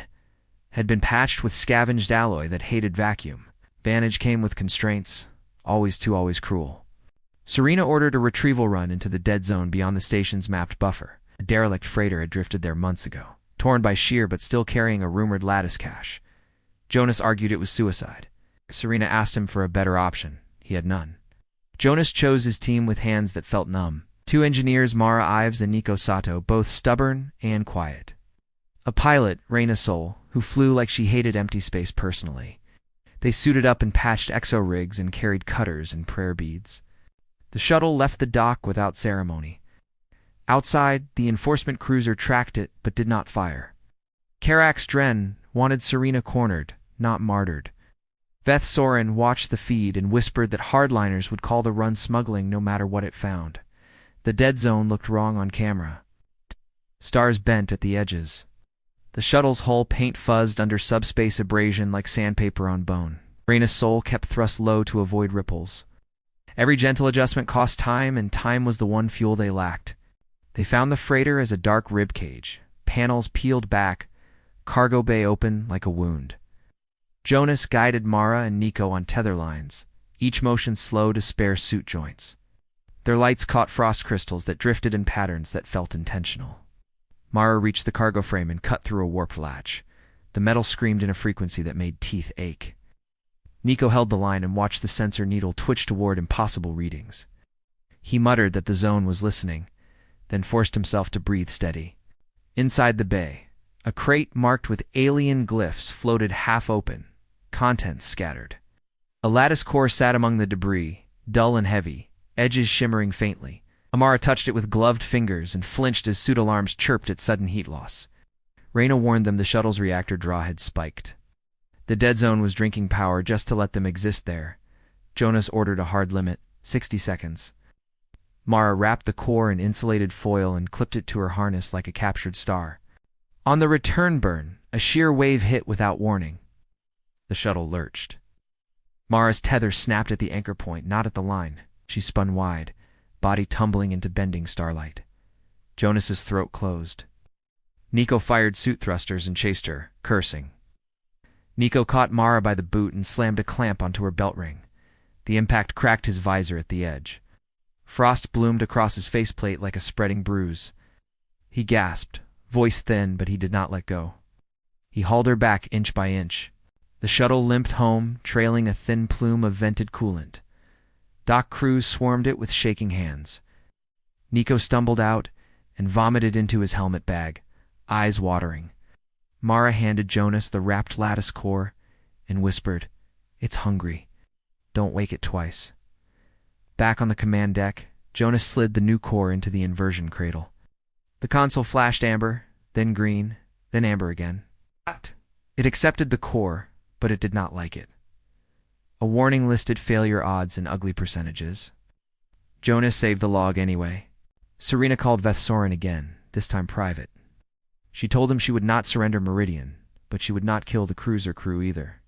had been patched with scavenged alloy that hated vacuum. Vantage came with constraints, always cruel. Serena ordered a retrieval run into the dead zone beyond the station's mapped buffer. A derelict freighter had drifted there months ago, torn by shear but still carrying a rumored lattice cache. Jonas argued it was suicide. Serena asked him for a better option. He had none. Jonas chose his team with hands that felt numb. 2 engineers, Mara Ives and Nico Sato, both stubborn and quiet. A pilot, Raina Sol, who flew like she hated empty space personally. They suited up in patched exo-rigs and carried cutters and prayer beads. The shuttle left the dock without ceremony. Outside, the enforcement cruiser tracked it but did not fire. Karak's Dren wanted Serena cornered, not martyred. Veth Soren watched the feed and whispered that hardliners would call the run smuggling no matter what it found. The dead zone looked wrong on camera. Stars bent at the edges. The shuttle's hull paint fuzzed under subspace abrasion like sandpaper on bone. Raina's soul kept thrust low to avoid ripples. Every gentle adjustment cost time, and time was the one fuel they lacked. They found the freighter as a dark rib cage, panels peeled back, cargo bay open like a wound. Jonas guided Mara and Nico on tether lines, each motion slow to spare suit joints. Their lights caught frost crystals that drifted in patterns that felt intentional. Mara reached the cargo frame and cut through a warp latch. The metal screamed in a frequency that made teeth ache. Nico held the line and watched the sensor needle twitch toward impossible readings. He muttered that the zone was listening, then forced himself to breathe steady. Inside the bay, a crate marked with alien glyphs floated half open, contents scattered. A lattice core sat among the debris, dull and heavy, edges shimmering faintly. Amara touched it with gloved fingers and flinched as suit alarms chirped at sudden heat loss. Raina warned them the shuttle's reactor draw had spiked. The dead zone was drinking power just to let them exist there. Jonas ordered a hard limit, 60 seconds. Mara wrapped the core in insulated foil and clipped it to her harness like a captured star. On the return burn, a shear wave hit without warning. The shuttle lurched. Mara's tether snapped at the anchor point, not at the line. She spun wide, body tumbling into bending starlight. Jonas's throat closed. Nico fired suit thrusters and chased her, cursing. Nico caught Mara by the boot and slammed a clamp onto her belt ring. The impact cracked his visor at the edge. Frost bloomed across his faceplate like a spreading bruise. He gasped, voice thin, but he did not let go. He hauled her back inch by inch. The shuttle limped home, trailing a thin plume of vented coolant. Dock crews swarmed it with shaking hands. Nico stumbled out and vomited into his helmet bag, eyes watering. Mara handed Jonas the wrapped lattice core and whispered, "It's hungry. Don't wake it twice." Back on the command deck, Jonas slid the new core into the inversion cradle. The console flashed amber, then green, then amber again. It accepted the core, but it did not like it. A warning listed failure odds and ugly percentages. Jonas saved the log anyway. Serena called Vethsorin again, this time private. She told him she would not surrender Meridian, but she would not kill the cruiser crew either.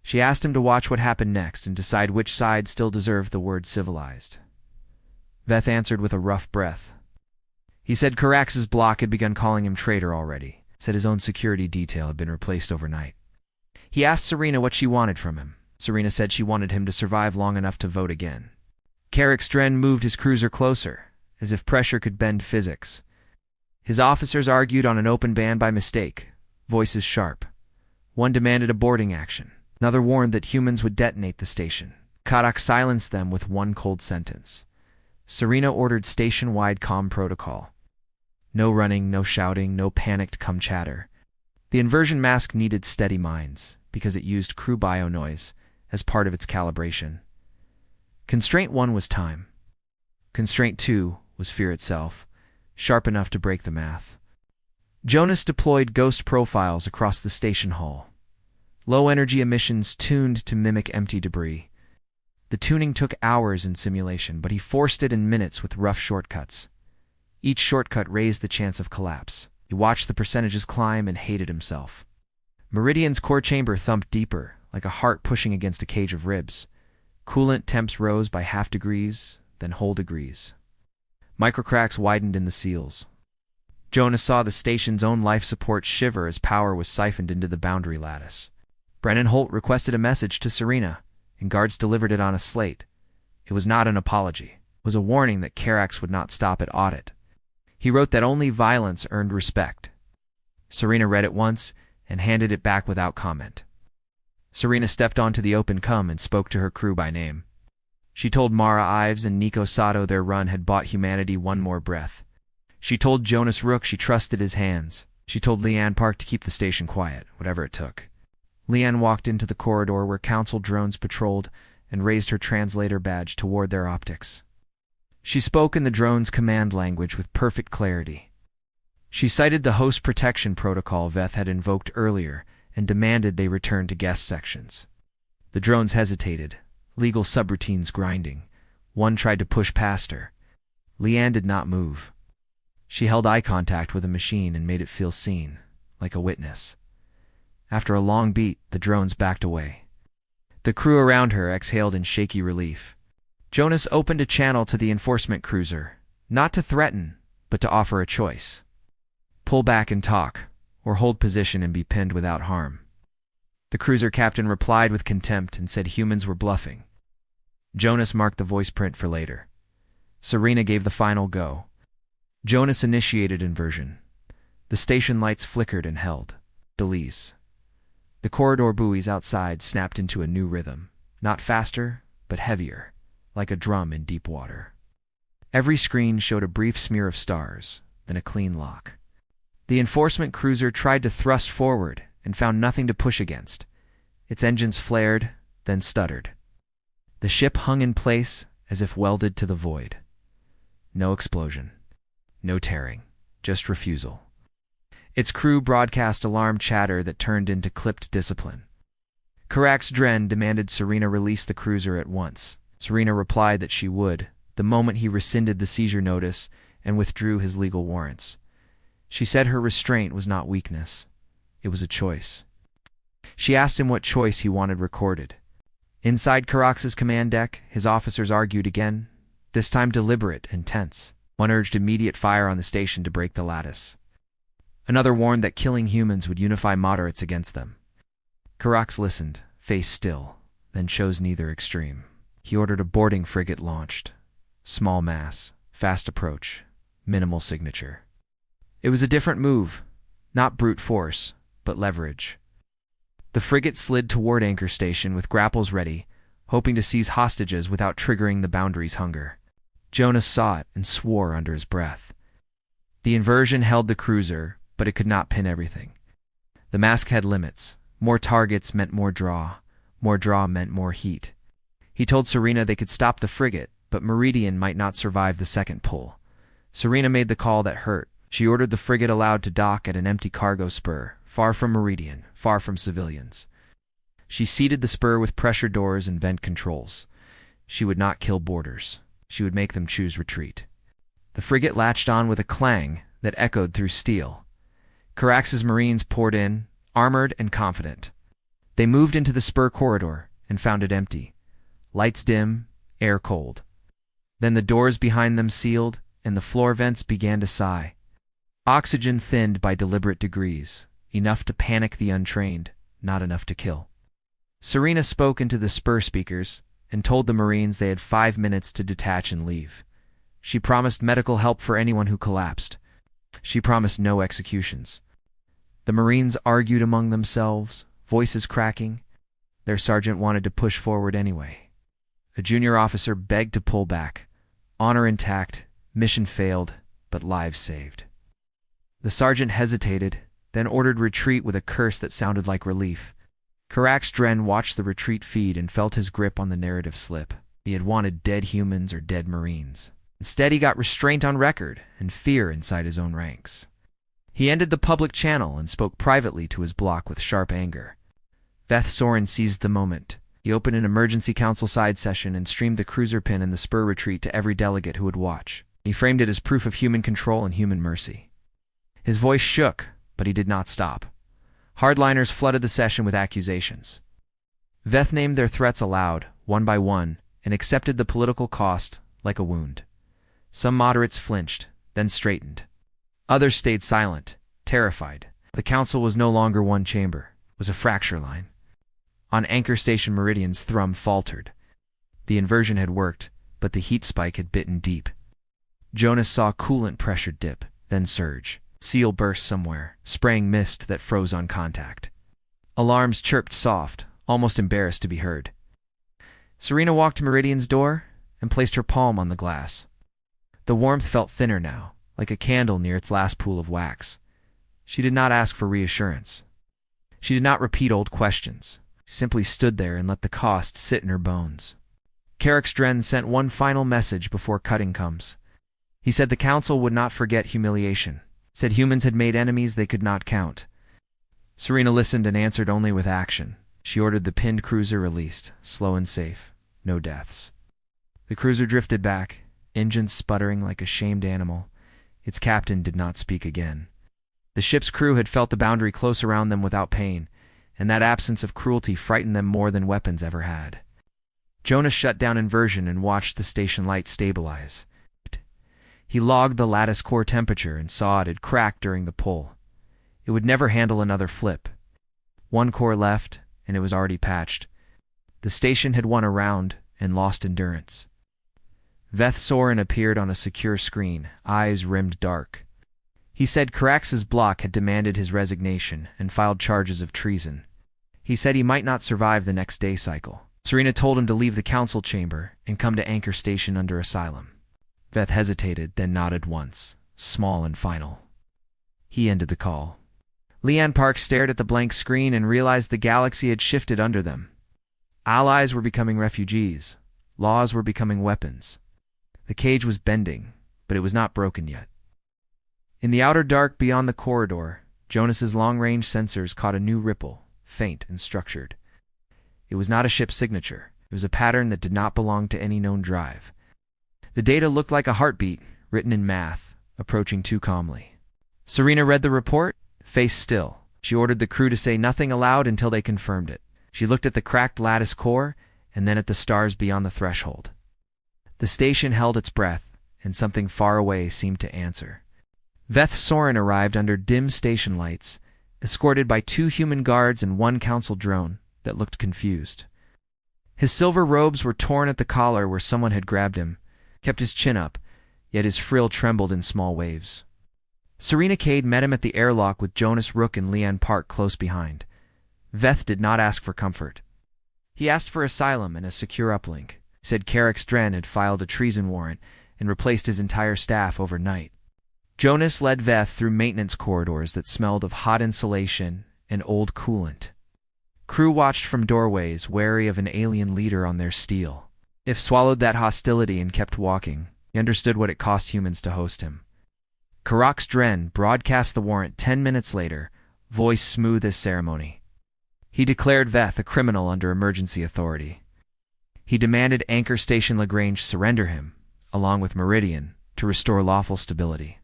She asked him to watch what happened next and decide which side still deserved the word civilized. Veth answered with a rough breath. He said Karax's block had begun calling him traitor already, said his own security detail had been replaced overnight. He asked Serena what she wanted from him. Serena said she wanted him to survive long enough to vote again. Karax Dren moved his cruiser closer, as if pressure could bend physics. His officers argued on an open ban by mistake, voices sharp. One demanded a boarding action. Another warned that humans would detonate the station. Karak silenced them with one cold sentence. Serena ordered station-wide comm protocol. No running, no shouting, no panicked come chatter. The inversion mask needed steady minds, because it used crew bio noise as part of its calibration. Constraint 1 was time. Constraint 2 was fear itself, sharp enough to break the math. Jonas deployed ghost profiles across the station hall. Low-energy emissions tuned to mimic empty debris. The tuning took hours in simulation, but he forced it in minutes with rough shortcuts. Each shortcut raised the chance of collapse. He watched the percentages climb and hated himself. Meridian's core chamber thumped deeper, like a heart pushing against a cage of ribs. Coolant temps rose by half degrees, then whole degrees. Microcracks widened in the seals. Jonas saw the station's own life support shiver as power was siphoned into the boundary lattice. Brennan Holt requested a message to Serena, and guards delivered it on a slate. It was not an apology. It was a warning that Karax would not stop at audit. He wrote that only violence earned respect. Serena read it once and handed it back without comment. Serena stepped onto the open come and spoke to her crew by name. She told Mara Ives and Nico Sato their run had bought humanity one more breath. She told Jonas Rook she trusted his hands. She told Leanne Park to keep the station quiet, whatever it took. Leanne walked into the corridor where council drones patrolled and raised her translator badge toward their optics. She spoke in the drone's command language with perfect clarity. She cited the host protection protocol Veth had invoked earlier and demanded they return to guest sections. The drones hesitated, legal subroutines grinding. One tried to push past her. Leanne did not move. She held eye contact with a machine and made it feel seen, like a witness. After a long beat, the drones backed away. The crew around her exhaled in shaky relief. Jonas opened a channel to the enforcement cruiser, not to threaten, but to offer a choice. Pull back and talk, or hold position and be pinned without harm. The cruiser captain replied with contempt and said humans were bluffing. Jonas marked the voice print for later. Serena gave the final go. Jonas initiated inversion. The station lights flickered and held. Belize. The corridor buoys outside snapped into a new rhythm, not faster, but heavier, like a drum in deep water. Every screen showed a brief smear of stars, then a clean lock. The enforcement cruiser tried to thrust forward and found nothing to push against. Its engines flared, then stuttered. The ship hung in place as if welded to the void. No explosion. No tearing. Just refusal. Its crew broadcast alarm chatter that turned into clipped discipline. Karax Dren demanded Serena release the cruiser at once. Serena replied that she would, the moment he rescinded the seizure notice and withdrew his legal warrants. She said her restraint was not weakness. It was a choice. She asked him what choice he wanted recorded. Inside Karax's command deck, his officers argued again, this time deliberate and tense. One urged immediate fire on the station to break the lattice. Another warned that killing humans would unify moderates against them. Karax listened, face still, then chose neither extreme. He ordered a boarding frigate launched. Small mass, fast approach, minimal signature. It was a different move, not brute force, but leverage. The frigate slid toward anchor station with grapples ready, hoping to seize hostages without triggering the boundary's hunger. Jonas saw it and swore under his breath. The inversion held the cruiser, but it could not pin everything. The mask had limits. More targets meant more draw meant more heat. He told Serena they could stop the frigate, but Meridian might not survive the second pull. Serena made the call that hurt. She ordered the frigate allowed to dock at an empty cargo spur, far from Meridian, far from civilians. She seated the spur with pressure doors and vent controls. She would not kill boarders. She would make them choose retreat. The frigate latched on with a clang that echoed through steel. Karax's Marines poured in, armored and confident. They moved into the spur corridor and found it empty. Lights dim, air cold. Then the doors behind them sealed, and the floor vents began to sigh. Oxygen thinned by deliberate degrees, enough to panic the untrained, not enough to kill. Serena spoke into the spur speakers and told the Marines they had 5 minutes to detach and leave. She promised medical help for anyone who collapsed. She promised no executions. The Marines argued among themselves, voices cracking. Their sergeant wanted to push forward anyway. A junior officer begged to pull back. Honor intact, mission failed, but lives saved. The sergeant hesitated, then ordered retreat with a curse that sounded like relief. Karax Dren watched the retreat feed and felt his grip on the narrative slip. He had wanted dead humans or dead Marines. Instead, he got restraint on record and fear inside his own ranks. He ended the public channel and spoke privately to his block with sharp anger. Veth Soren seized the moment. He opened an emergency council side session and streamed the cruiser pin and the spur retreat to every delegate who would watch. He framed it as proof of human control and human mercy. His voice shook, but he did not stop. Hardliners flooded the session with accusations. Veth named their threats aloud, one by one, and accepted the political cost like a wound. Some moderates flinched, then straightened. Others stayed silent, terrified. The council was no longer one chamber, it was a fracture line. On anchor station Meridian's thrum faltered. The inversion had worked, but the heat spike had bitten deep. Jonas saw coolant pressure dip, then surge. Seal burst somewhere, spraying mist that froze on contact. Alarms chirped soft, almost embarrassed to be heard. Serena walked to Meridian's door and placed her palm on the glass. The warmth felt thinner now, like a candle near its last pool of wax. She did not ask for reassurance. She did not repeat old questions. She simply stood there and let the cost sit in her bones. Karax Dren sent one final message before cutting comes. He said the council would not forget humiliation. Said humans had made enemies they could not count. Serena listened and answered only with action. She ordered the pinned cruiser released, slow and safe, no deaths. The cruiser drifted back, engines sputtering like a shamed animal. Its captain did not speak again. The ship's crew had felt the boundary close around them without pain, and that absence of cruelty frightened them more than weapons ever had. Jonas shut down inversion and watched the station light stabilize. He logged the lattice core temperature and saw it had cracked during the pull. It would never handle another flip. One core left, and it was already patched. The station had won a round and lost endurance. Veth Soren appeared on a secure screen, eyes rimmed dark. He said Karax's block had demanded his resignation and filed charges of treason. He said he might not survive the next day cycle. Serena told him to leave the council chamber and come to anchor station under asylum. Veth hesitated, then nodded once, small and final. He ended the call. Leanne Park stared at the blank screen and realized the galaxy had shifted under them. Allies were becoming refugees. Laws were becoming weapons. The cage was bending, but it was not broken yet. In the outer dark beyond the corridor, Jonas's long-range sensors caught a new ripple, faint and structured. It was not a ship's signature. It was a pattern that did not belong to any known drive. The data looked like a heartbeat, written in math, approaching too calmly. Serena read the report, face still. She ordered the crew to say nothing aloud until they confirmed it. She looked at the cracked lattice core, and then at the stars beyond the threshold. The station held its breath, and something far away seemed to answer. Veth Soren arrived under dim station lights, escorted by 2 human guards and 1 council drone that looked confused. His silver robes were torn at the collar where someone had grabbed him, kept his chin up, yet his frill trembled in small waves. Serena Cade met him at the airlock with Jonas Rook and Leanne Park close behind. Veth did not ask for comfort. He asked for asylum and a secure uplink. Said Carrick's Dren had filed a treason warrant and replaced his entire staff overnight. Jonas led Veth through maintenance corridors that smelled of hot insulation and old coolant. Crew watched from doorways, wary of an alien leader on their steel. If swallowed that hostility and kept walking, he understood what it cost humans to host him. Carrick's Dren broadcast the warrant 10 minutes later, voice smooth as ceremony. He declared Veth a criminal under emergency authority. He demanded Anchor Station Lagrange surrender him, along with Meridian, to restore lawful stability.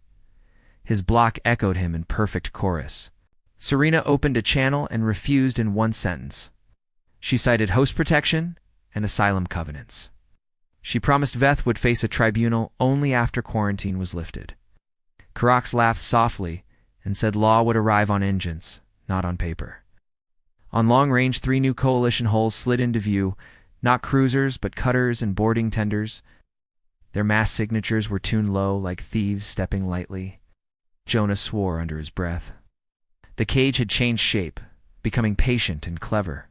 His block echoed him in perfect chorus. Serena opened a channel and refused in 1 sentence. She cited host protection and asylum covenants. She promised Veth would face a tribunal only after quarantine was lifted. Carrick laughed softly and said law would arrive on engines, not on paper. On long range, 3 new coalition hulls slid into view, not cruisers but cutters and boarding tenders. Their mass signatures were tuned low like thieves stepping lightly. Jonas swore under his breath. The cage had changed shape, becoming patient and clever.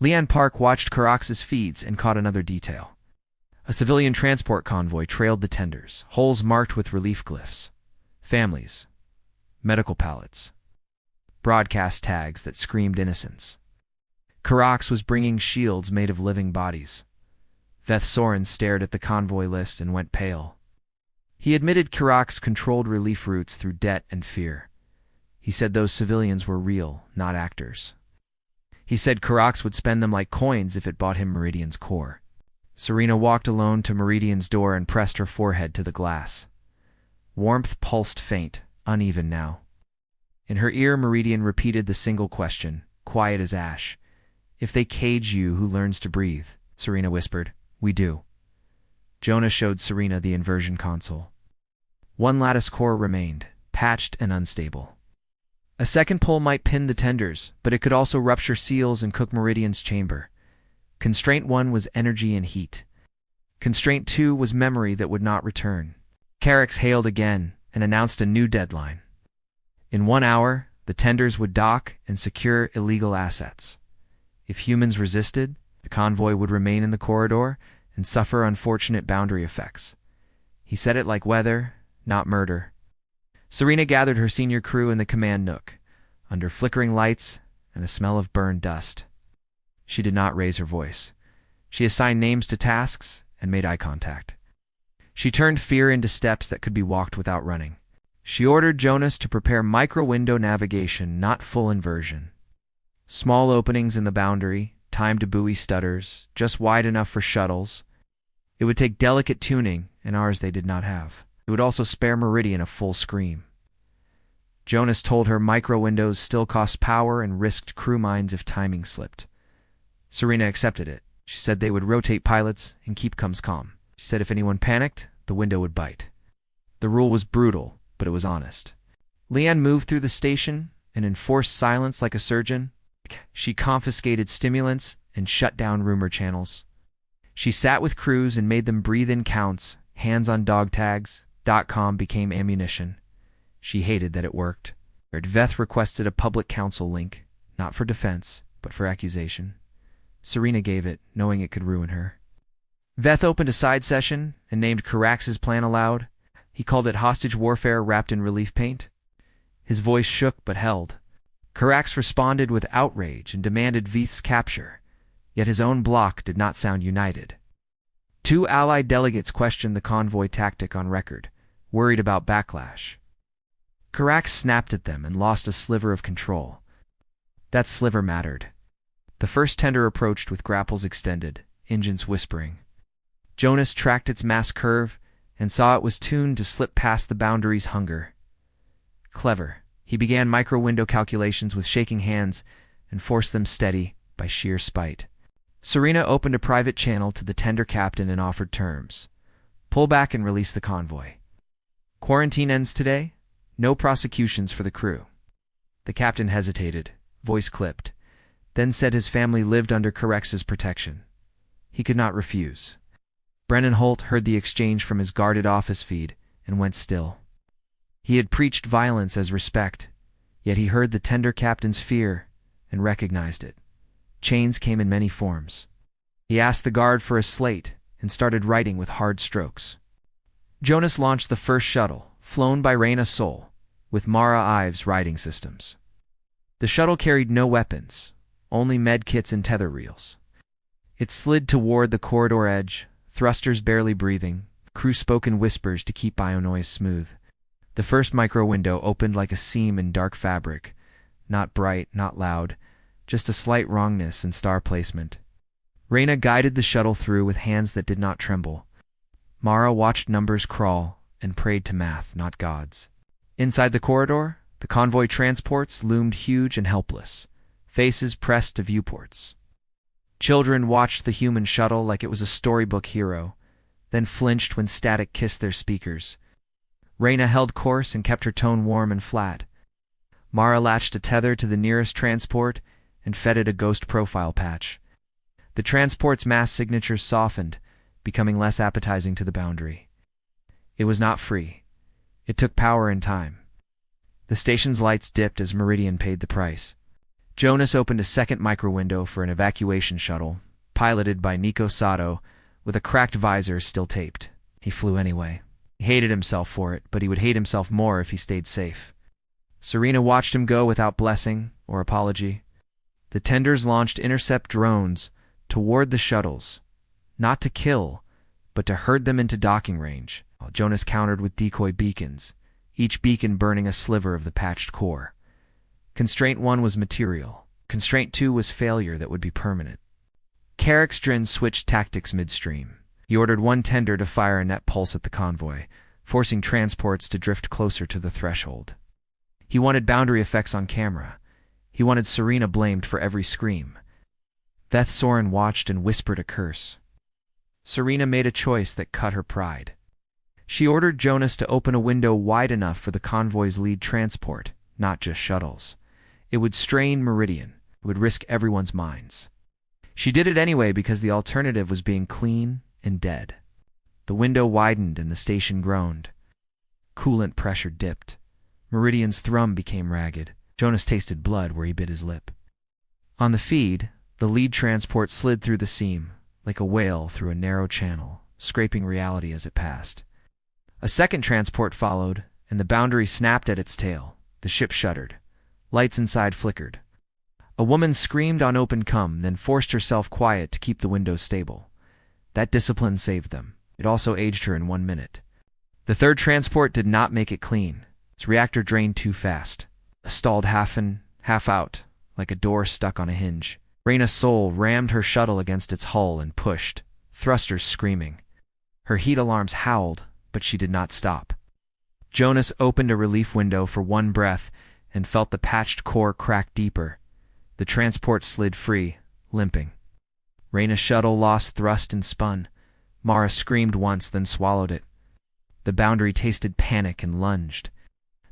Leanne Park watched Carrick's feeds and caught another detail. A civilian transport convoy trailed the tenders, holes marked with relief glyphs. Families, medical pallets, broadcast tags that screamed innocence. Carrick was bringing shields made of living bodies. Veth Soren stared at the convoy list and went pale. He admitted Carrick's controlled relief routes through debt and fear. He said those civilians were real, not actors. He said Carrick would spend them like coins if it bought him Meridian's core. Serena walked alone to Meridian's door and pressed her forehead to the glass. Warmth pulsed faint, uneven now. In her ear, Meridian repeated the single question, quiet as ash. If they cage you, who learns to breathe? Serena whispered. We do. Jonas showed Serena the inversion console. 1 lattice core remained, patched and unstable. A second pull might pin the tenders, but it could also rupture seals and cook Meridian's chamber. Constraint 1 was energy and heat. Constraint 2 was memory that would not return. Carrick hailed again and announced a new deadline. In 1 hour, the tenders would dock and secure illegal assets. If humans resisted, the convoy would remain in the corridor and suffer unfortunate boundary effects. He said it like weather, not murder. Serena gathered her senior crew in the command nook, under flickering lights and a smell of burned dust. She did not raise her voice. She assigned names to tasks and made eye contact. She turned fear into steps that could be walked without running. She ordered Jonas to prepare micro-window navigation, not full inversion. Small openings in the boundary, timed buoy stutters, just wide enough for shuttles. It would take delicate tuning, and ours they did not have. It would also spare Meridian a full scream. Jonas told her micro-windows still cost power and risked crew minds if timing slipped. Serena accepted it. She said they would rotate pilots and keep comms calm. She said if anyone panicked, the window would bite. The rule was brutal, but it was honest. Leanne moved through the station and enforced silence like a surgeon. She confiscated stimulants and shut down rumor channels. She sat with crews and made them breathe in counts, hands on dog tags. .com became ammunition. She hated that it worked. Veth requested a public council link, not for defense, but for accusation. Serena gave it, knowing it could ruin her. Veth opened a side session and named Carrick's plan aloud. He called it hostage warfare wrapped in relief paint. His voice shook but held. Carrick responded with outrage and demanded Veth's capture, yet his own bloc did not sound united. 2 Allied delegates questioned the convoy tactic on record, worried about backlash. Carrick snapped at them and lost a sliver of control. That sliver mattered. The first tender approached with grapples extended, engines whispering. Jonas tracked its mass curve and saw it was tuned to slip past the boundary's hunger. Clever. He began micro-window calculations with shaking hands and forced them steady by sheer spite. Serena opened a private channel to the tender captain and offered terms. Pull back and release the convoy. Quarantine ends today. No prosecutions for the crew. The captain hesitated, voice clipped, then said his family lived under Corex's protection. He could not refuse. Brennan Holt heard the exchange from his guarded office feed and went still. He had preached violence as respect, yet he heard the tender captain's fear and recognized it. Chains came in many forms. He asked the guard for a slate and started writing with hard strokes. Jonas launched the first shuttle, flown by Raina Sol, with Mara Ives writing systems. The shuttle carried no weapons, only med kits and tether reels. It slid toward the corridor edge, thrusters barely breathing, crew spoke in whispers to keep bio-noise smooth. The first micro window opened like a seam in dark fabric, not bright, not loud, just a slight wrongness in star placement. Raina guided the shuttle through with hands that did not tremble. Mara watched numbers crawl and prayed to math, not gods. Inside the corridor, the convoy transports loomed huge and helpless, faces pressed to viewports. Children watched the human shuttle like it was a storybook hero, then flinched when static kissed their speakers. Raina held course and kept her tone warm and flat. Mara latched a tether to the nearest transport and fed it a ghost profile patch. The transport's mass signature softened, becoming less appetizing to the boundary. It was not free. It took power and time. The station's lights dipped as Meridian paid the price. Jonas opened a second micro-window for an evacuation shuttle, piloted by Nico Sato, with a cracked visor still taped. He flew anyway. He hated himself for it, but he would hate himself more if he stayed safe. Serena watched him go without blessing or apology. The tenders launched intercept drones toward the shuttles, not to kill, but to herd them into docking range, while Jonas countered with decoy beacons, each beacon burning a sliver of the patched core. Constraint 1 was material. Constraint 2 was failure that would be permanent. Carrickstrin switched tactics midstream. He ordered one tender to fire a net pulse at the convoy, forcing transports to drift closer to the threshold. He wanted boundary effects on camera. He wanted Serena blamed for every scream. Veth Soren watched and whispered a curse. Serena made a choice that cut her pride. She ordered Jonas to open a window wide enough for the convoy's lead transport, not just shuttles. It would strain Meridian. It would risk everyone's minds. She did it anyway because the alternative was being clean and dead. The window widened and the station groaned. Coolant pressure dipped. Meridian's thrum became ragged. Jonas tasted blood where he bit his lip. On the feed, the lead transport slid through the seam, like a whale through a narrow channel, scraping reality as it passed. A second transport followed, and the boundary snapped at its tail. The ship shuddered. Lights inside flickered. A woman screamed on open cum, then forced herself quiet to keep the windows stable. That discipline saved them. It also aged her in 1 minute. The third transport did not make it clean. Its reactor drained too fast. A stalled half in, half out, like a door stuck on a hinge. Raina Sol rammed her shuttle against its hull and pushed, thrusters screaming. Her heat alarms howled, but she did not stop. Jonas opened a relief window for one breath and felt the patched core crack deeper. The transport slid free, limping. Raina's shuttle lost thrust and spun. Mara screamed once, then swallowed it. The boundary tasted panic and lunged.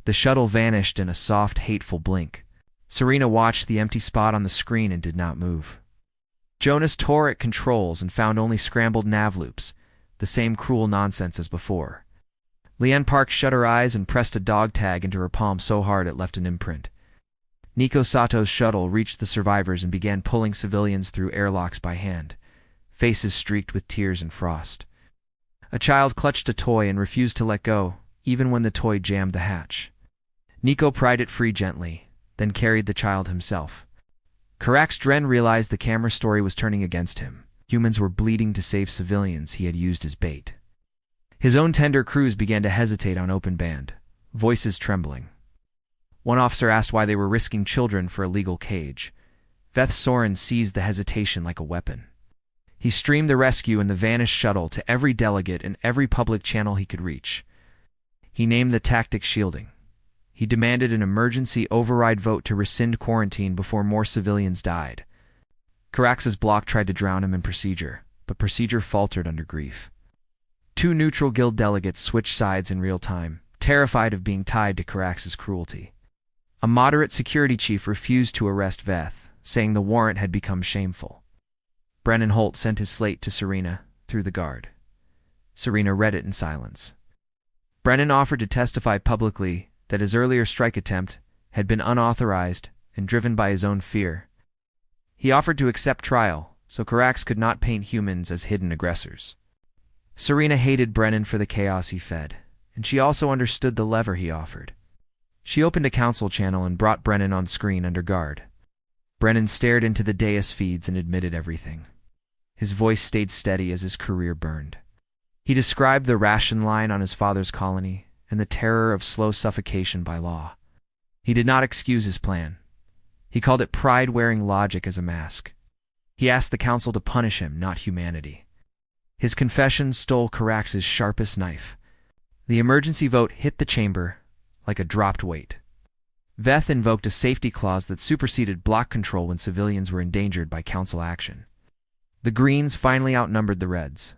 The shuttle vanished in a soft, hateful blink. Serena watched the empty spot on the screen and did not move. Jonas tore at controls and found only scrambled nav loops, the same cruel nonsense as before. Leanne Park shut her eyes and pressed a dog tag into her palm so hard it left an imprint. Nico Sato's shuttle reached the survivors and began pulling civilians through airlocks by hand, faces streaked with tears and frost. A child clutched a toy and refused to let go, even when the toy jammed the hatch. Nico pried it free gently, then carried the child himself. Carax Dren realized the camera story was turning against him. Humans were bleeding to save civilians he had used as bait. His own tender crews began to hesitate on open band, voices trembling. One officer asked why they were risking children for a legal cage. Veth Soren seized the hesitation like a weapon. He streamed the rescue and the vanished shuttle to every delegate and every public channel he could reach. He named the tactic shielding. He demanded an emergency override vote to rescind quarantine before more civilians died. Carax's block tried to drown him in procedure, but procedure faltered under grief. Two neutral guild delegates switched sides in real time, terrified of being tied to Carax's cruelty. A moderate security chief refused to arrest Veth, saying the warrant had become shameful. Brennan Holt sent his slate to Serena through the guard. Serena read it in silence. Brennan offered to testify publicly that his earlier strike attempt had been unauthorized and driven by his own fear. He offered to accept trial, so Carax could not paint humans as hidden aggressors. Serena hated Brennan for the chaos he fed, and she also understood the lever he offered. She opened a council channel and brought Brennan on screen under guard. Brennan stared into the dais feeds and admitted everything. His voice stayed steady as his career burned. He described the ration line on his father's colony and the terror of slow suffocation by law. He did not excuse his plan. He called it pride wearing logic as a mask. He asked the council to punish him, not humanity. His confession stole Carax's sharpest knife. The emergency vote hit the chamber like a dropped weight. Veth invoked a safety clause that superseded block control when civilians were endangered by council action. The Greens finally outnumbered the Reds.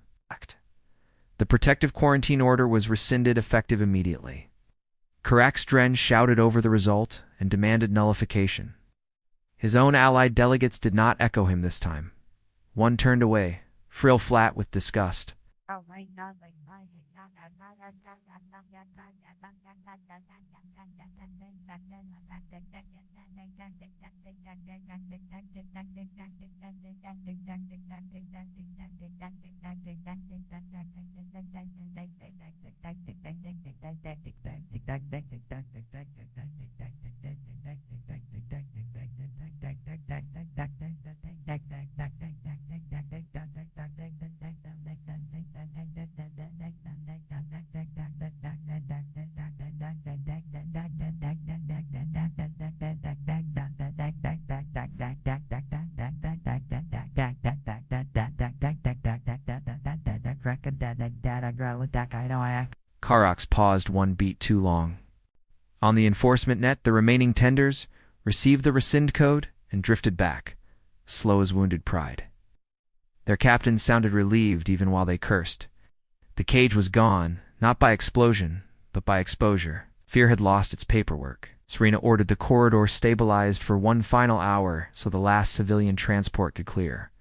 The protective quarantine order was rescinded effective immediately. Carax Dren shouted over the result and demanded nullification. His own allied delegates did not echo him this time. One turned away, frill flat with disgust. Carax paused one beat too long. On the enforcement net, the remaining tenders received the rescind code and drifted back, slow as wounded pride. Their captains sounded relieved even while they cursed. The cage was gone, not by explosion, but by exposure. Fear had lost its paperwork. Serena ordered the corridor stabilized for one final hour so the last civilian transport could clear.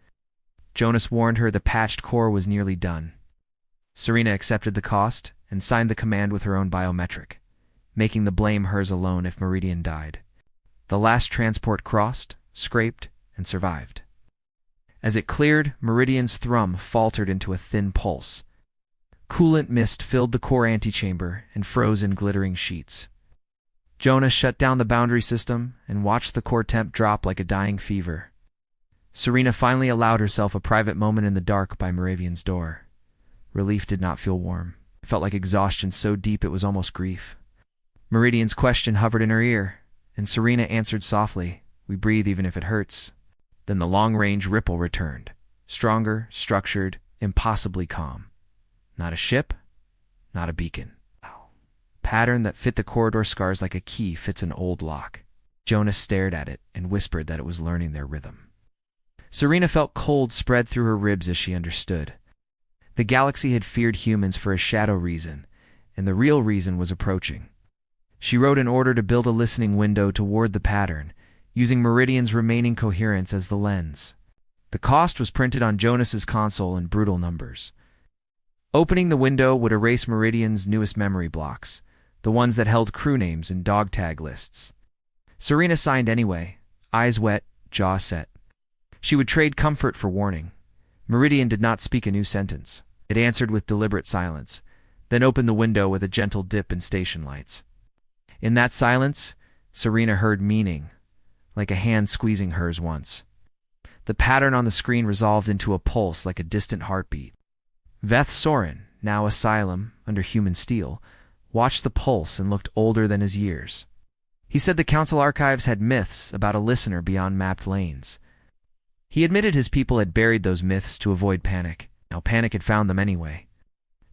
Jonas warned her the patched core was nearly done. Serena accepted the cost and signed the command with her own biometric, making the blame hers alone if Meridian died. The last transport crossed, scraped, and survived. As it cleared, Meridian's thrum faltered into a thin pulse. Coolant mist filled the core antechamber and froze in glittering sheets. Jonas shut down the boundary system and watched the core temp drop like a dying fever. Serena finally allowed herself a private moment in the dark by Moravian's door. Relief did not feel warm. It felt like exhaustion so deep it was almost grief. Meridian's question hovered in her ear, and Serena answered softly, "We breathe even if it hurts." Then the long-range ripple returned, stronger, structured, impossibly calm. Not a ship, not a beacon. Pattern that fit the corridor scars like a key fits an old lock. Jonas stared at it and whispered that it was learning their rhythm. Serena felt cold spread through her ribs as she understood. The galaxy had feared humans for a shadow reason, and the real reason was approaching. She wrote an order to build a listening window toward the pattern, using Meridian's remaining coherence as the lens. The cost was printed on Jonas's console in brutal numbers. Opening the window would erase Meridian's newest memory blocks, the ones that held crew names and dog tag lists. Serena signed anyway, eyes wet, jaw set. She would trade comfort for warning. Meridian did not speak a new sentence. It answered with deliberate silence, then opened the window with a gentle dip in station lights. In that silence, Serena heard meaning, like a hand squeezing hers once. The pattern on the screen resolved into a pulse like a distant heartbeat. Veth Soren, now Asylum, under human steel, watched the pulse and looked older than his years. He said the council archives had myths about a listener beyond mapped lanes. He admitted his people had buried those myths to avoid panic. Now panic had found them anyway.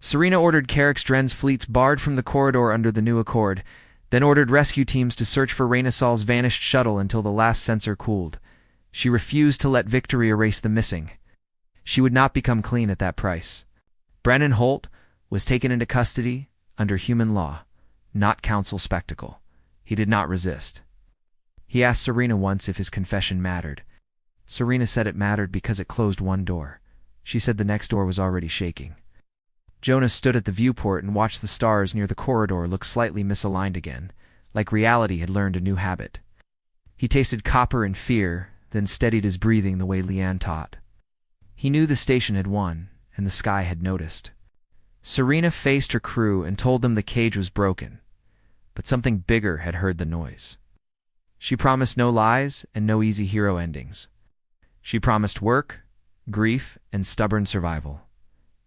Serena ordered Carax Dren's fleets barred from the corridor under the new accord, then ordered rescue teams to search for Reynasol's vanished shuttle until the last sensor cooled. She refused to let victory erase the missing. She would not become clean at that price. Brennan Holt, was taken into custody under human law, not council spectacle. He did not resist. He asked Serena once if his confession mattered. Serena said it mattered because it closed one door. She said the next door was already shaking. Jonas stood at the viewport and watched the stars near the corridor look slightly misaligned again, like reality had learned a new habit. He tasted copper and fear, then steadied his breathing the way Leanne taught. He knew the station had won, and the sky had noticed. Serena faced her crew and told them the cage was broken, but something bigger had heard the noise. She promised no lies and no easy hero endings. She promised work, grief, and stubborn survival.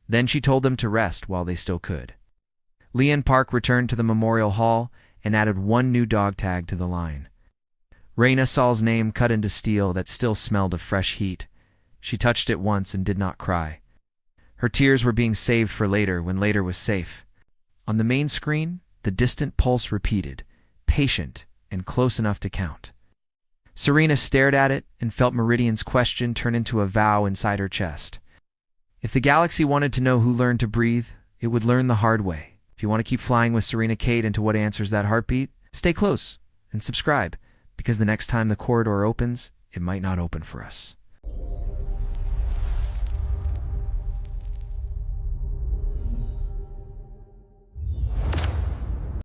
Then she told them to rest while they still could. Leanne Park returned to the memorial hall and added one new dog tag to the line. Raina Saul's name cut into steel that still smelled of fresh heat. She touched it once and did not cry. Her tears were being saved for later when later was safe. On the main screen, the distant pulse repeated, patient and close enough to count. Serena stared at it and felt Meridian's question turn into a vow inside her chest. If the galaxy wanted to know who learned to breathe, it would learn the hard way. If you want to keep flying with Serena Kate into what answers that heartbeat, stay close and subscribe, because the next time the corridor opens, it might not open for us.